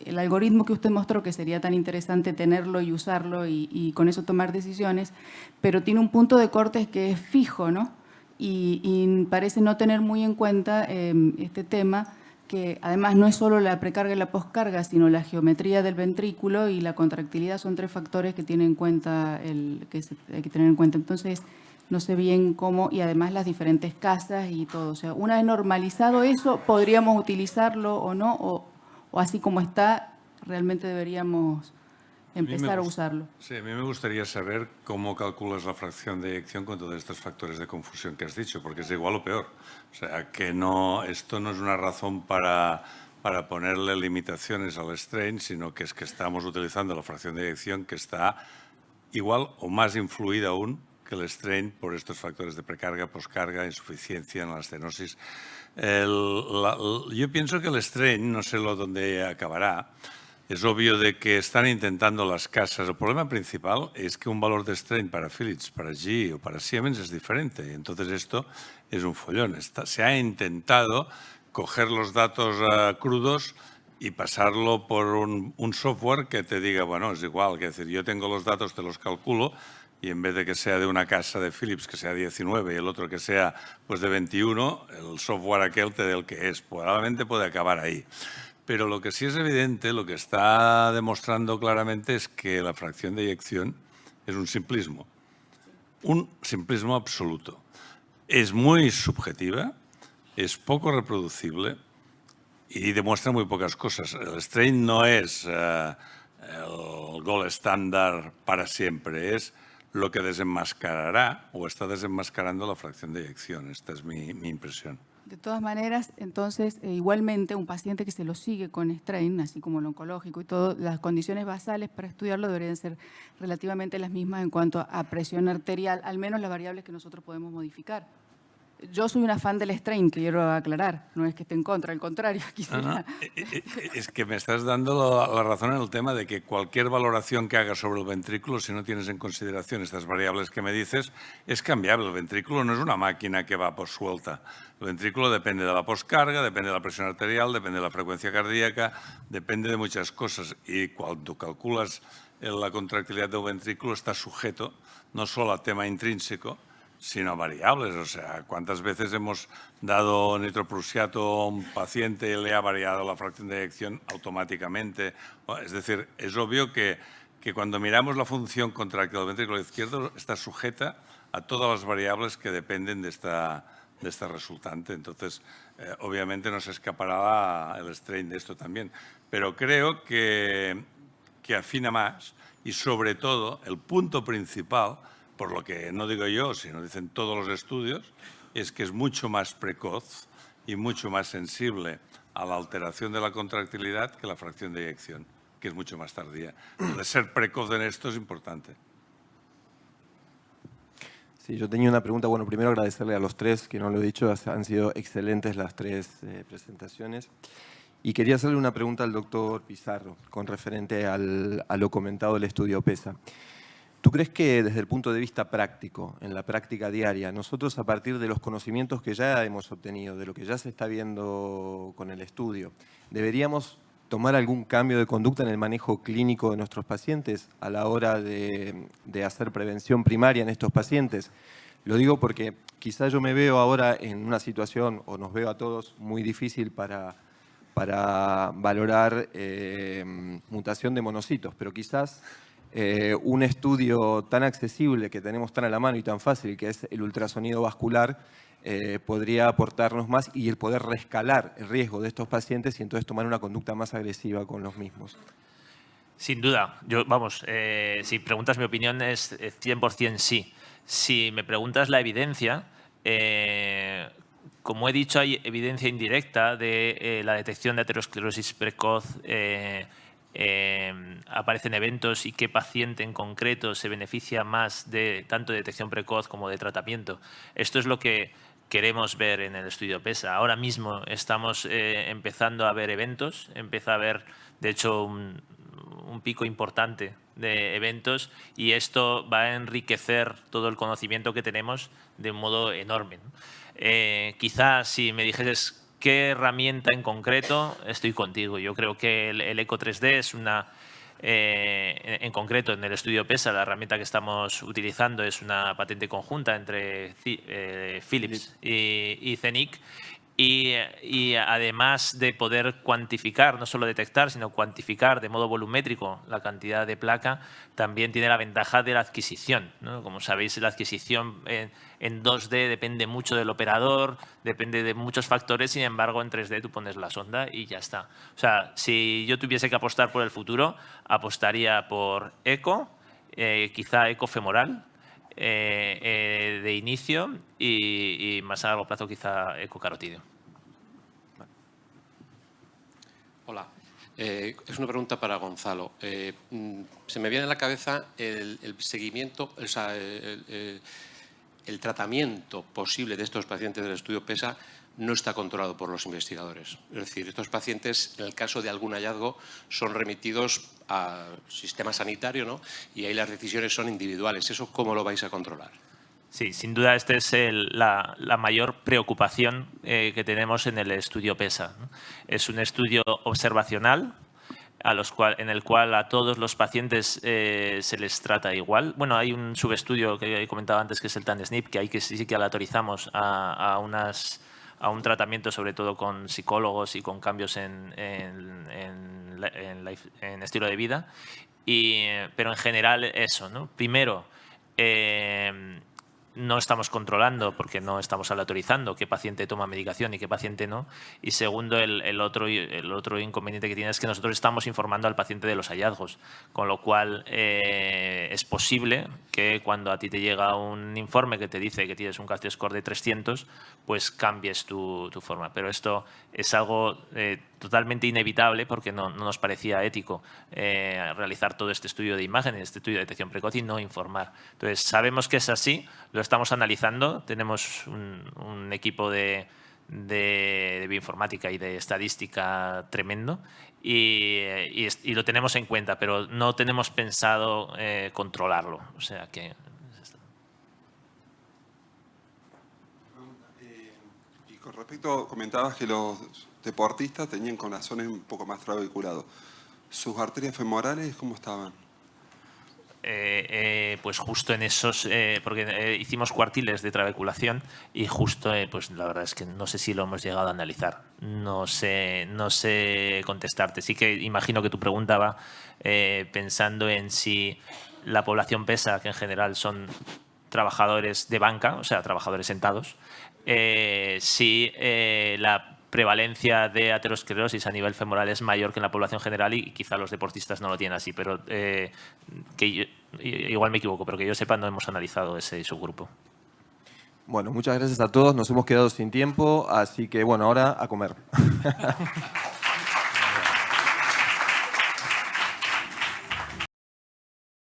el algoritmo que usted mostró, que sería tan interesante tenerlo y usarlo y con eso tomar decisiones, pero tiene un punto de corte que es fijo, ¿no? Y parece no tener muy en cuenta este tema, que además no es solo la precarga y la poscarga, sino la geometría del ventrículo y la contractilidad son tres factores que tienen en cuenta que hay que tener en cuenta. Entonces, no sé bien cómo, y además las diferentes casas y todo. O sea, una vez normalizado eso, ¿podríamos utilizarlo o no? O así como está, realmente deberíamos empezar a usarlo. Sí, a mí me gustaría saber cómo calculas la fracción de eyección con todos estos factores de confusión que has dicho, porque es igual o peor. O sea, que no, esto no es una razón para ponerle limitaciones al strain, sino que es que estamos utilizando la fracción de eyección que está igual o más influida aún que el strain por estos factores de precarga, poscarga, insuficiencia en la estenosis. Yo pienso que el strain, no sé dónde acabará. Es obvio de que están intentando las casas. El problema principal es que un valor de strain para Philips, para GE o para Siemens es diferente. Entonces esto es un follón. Se ha intentado coger los datos crudos y pasarlo por un software que te diga, bueno, es igual, que decir, yo tengo los datos, te los calculo, y en vez de que sea de una casa de Philips que sea 19 y el otro que sea pues de 21, el software aquel te dé el que es. Probablemente puede acabar ahí. Pero lo que sí es evidente, lo que está demostrando claramente es que la fracción de eyección es un simplismo absoluto. Es muy subjetiva, es poco reproducible y demuestra muy pocas cosas. El strain no es el gold estándar para siempre, es lo que desenmascarará o está desenmascarando la fracción de eyección. Esta es mi impresión. De todas maneras, entonces, igualmente, un paciente que se lo sigue con strain, así como el oncológico y todo, las condiciones basales para estudiarlo deberían ser relativamente las mismas en cuanto a presión arterial, al menos las variables que nosotros podemos modificar. Yo soy una fan del strain, quiero aclarar, no es que esté en contra, al contrario. Quisiera... Es que me estás dando la razón en el tema de que cualquier valoración que hagas sobre el ventrículo, si no tienes en consideración estas variables que me dices, es cambiable. El ventrículo no es una máquina que va por suelta. El ventrículo depende de la poscarga, depende de la presión arterial, depende de la frecuencia cardíaca, depende de muchas cosas. Y cuando calculas la contractilidad del ventrículo está sujeto no solo al tema intrínseco, sino variables. O sea, ¿cuántas veces hemos dado nitroprusiato a un paciente y le ha variado la fracción de eyección automáticamente? Es decir, es obvio que cuando miramos la función contractil del ventrículo izquierdo está sujeta a todas las variables que dependen de esta resultante. Entonces, obviamente no se escapará el strain de esto también. Pero creo que afina más y, sobre todo, el punto principal, por lo que no digo yo, sino dicen todos los estudios, es que es mucho más precoz y mucho más sensible a la alteración de la contractilidad que la fracción de eyección, que es mucho más tardía. Entonces, ser precoz en esto es importante. Sí, yo tenía una pregunta. Bueno, primero agradecerle a los tres, que no lo he dicho, han sido excelentes las tres presentaciones. Y quería hacerle una pregunta al doctor Pizarro, con referente a lo comentado del estudio PESA. ¿Tú crees que desde el punto de vista práctico, en la práctica diaria, nosotros a partir de los conocimientos que ya hemos obtenido, de lo que ya se está viendo con el estudio, deberíamos tomar algún cambio de conducta en el manejo clínico de nuestros pacientes a la hora de hacer prevención primaria en estos pacientes? Lo digo porque quizá yo me veo ahora en una situación, o nos veo a todos, muy difícil para valorar mutación de monocitos, pero quizás un estudio tan accesible que tenemos tan a la mano y tan fácil, que es el ultrasonido vascular, podría aportarnos más y el poder rescalar el riesgo de estos pacientes y entonces tomar una conducta más agresiva con los mismos. Sin duda. Si preguntas mi opinión es 100% sí. Si me preguntas la evidencia, como he dicho, hay evidencia indirecta de la detección de aterosclerosis precoz, aparecen eventos y qué paciente en concreto se beneficia más de tanto de detección precoz como de tratamiento. Esto es lo que queremos ver en el estudio PESA. Ahora mismo estamos empezando a ver eventos, empieza a haber, de hecho, un pico importante de eventos y esto va a enriquecer todo el conocimiento que tenemos de un modo enorme, ¿no? Quizás si me dijeses qué herramienta en concreto, estoy contigo. Yo creo que el Eco 3D es una, en concreto en el estudio PESA, la herramienta que estamos utilizando es una patente conjunta entre Philips y CENIC. Y además de poder cuantificar, no solo detectar, sino cuantificar de modo volumétrico la cantidad de placa, también tiene la ventaja de la adquisición, ¿no? Como sabéis, la adquisición en 2D depende mucho del operador, depende de muchos factores, sin embargo, en 3D tú pones la sonda y ya está. O sea, si yo tuviese que apostar por el futuro, apostaría por eco, quizá eco femoral, de inicio y más a largo plazo quizá ecocarotídeo. Hola, es una pregunta para Gonzalo. Se me viene a la cabeza el seguimiento, o sea, el tratamiento posible de estos pacientes del estudio PESA no está controlado por los investigadores. Es decir, estos pacientes, en el caso de algún hallazgo, son remitidos al sistema sanitario, ¿no? Y ahí las decisiones son individuales. ¿Eso cómo lo vais a controlar? Sí, sin duda esta es la mayor preocupación que tenemos en el estudio PESA, ¿no? Es un estudio observacional en el cual a todos los pacientes se les trata igual. Bueno, hay un subestudio que he comentado antes que es el TAN-SNP, que ahí sí que aleatorizamos a un tratamiento sobre todo con psicólogos y con cambios en estilo de vida. Pero en general eso, ¿no? Primero, no estamos controlando porque no estamos aleatorizando qué paciente toma medicación y qué paciente no. Y segundo, el otro inconveniente que tiene es que nosotros estamos informando al paciente de los hallazgos, con lo cual es posible que cuando a ti te llega un informe que te dice que tienes un CAST score de 300, pues cambies tu forma. Pero esto es algo totalmente inevitable porque no nos parecía ético realizar todo este estudio de imágenes, este estudio de detección precoz y no informar. Entonces, sabemos que es así, lo estamos analizando, tenemos un equipo de bioinformática y de estadística tremendo y lo tenemos en cuenta, pero no tenemos pensado controlarlo. O sea que... Y con respecto, comentabas que los deportistas tenían corazones un poco más trabeculados. ¿Sus arterias femorales cómo estaban? Pues justo en esos, porque hicimos cuartiles de trabeculación y justo, pues la verdad es que no sé si lo hemos llegado a analizar. No sé contestarte. Sí que imagino que tu pregunta va pensando en si la población PESA, que en general son trabajadores de banca, o sea, trabajadores sentados, si la prevalencia de aterosclerosis a nivel femoral es mayor que en la población general y quizá los deportistas no lo tienen así, pero igual me equivoco, pero que yo sepa no hemos analizado ese subgrupo. Bueno, muchas gracias a todos. Nos hemos quedado sin tiempo, así que bueno, ahora a comer.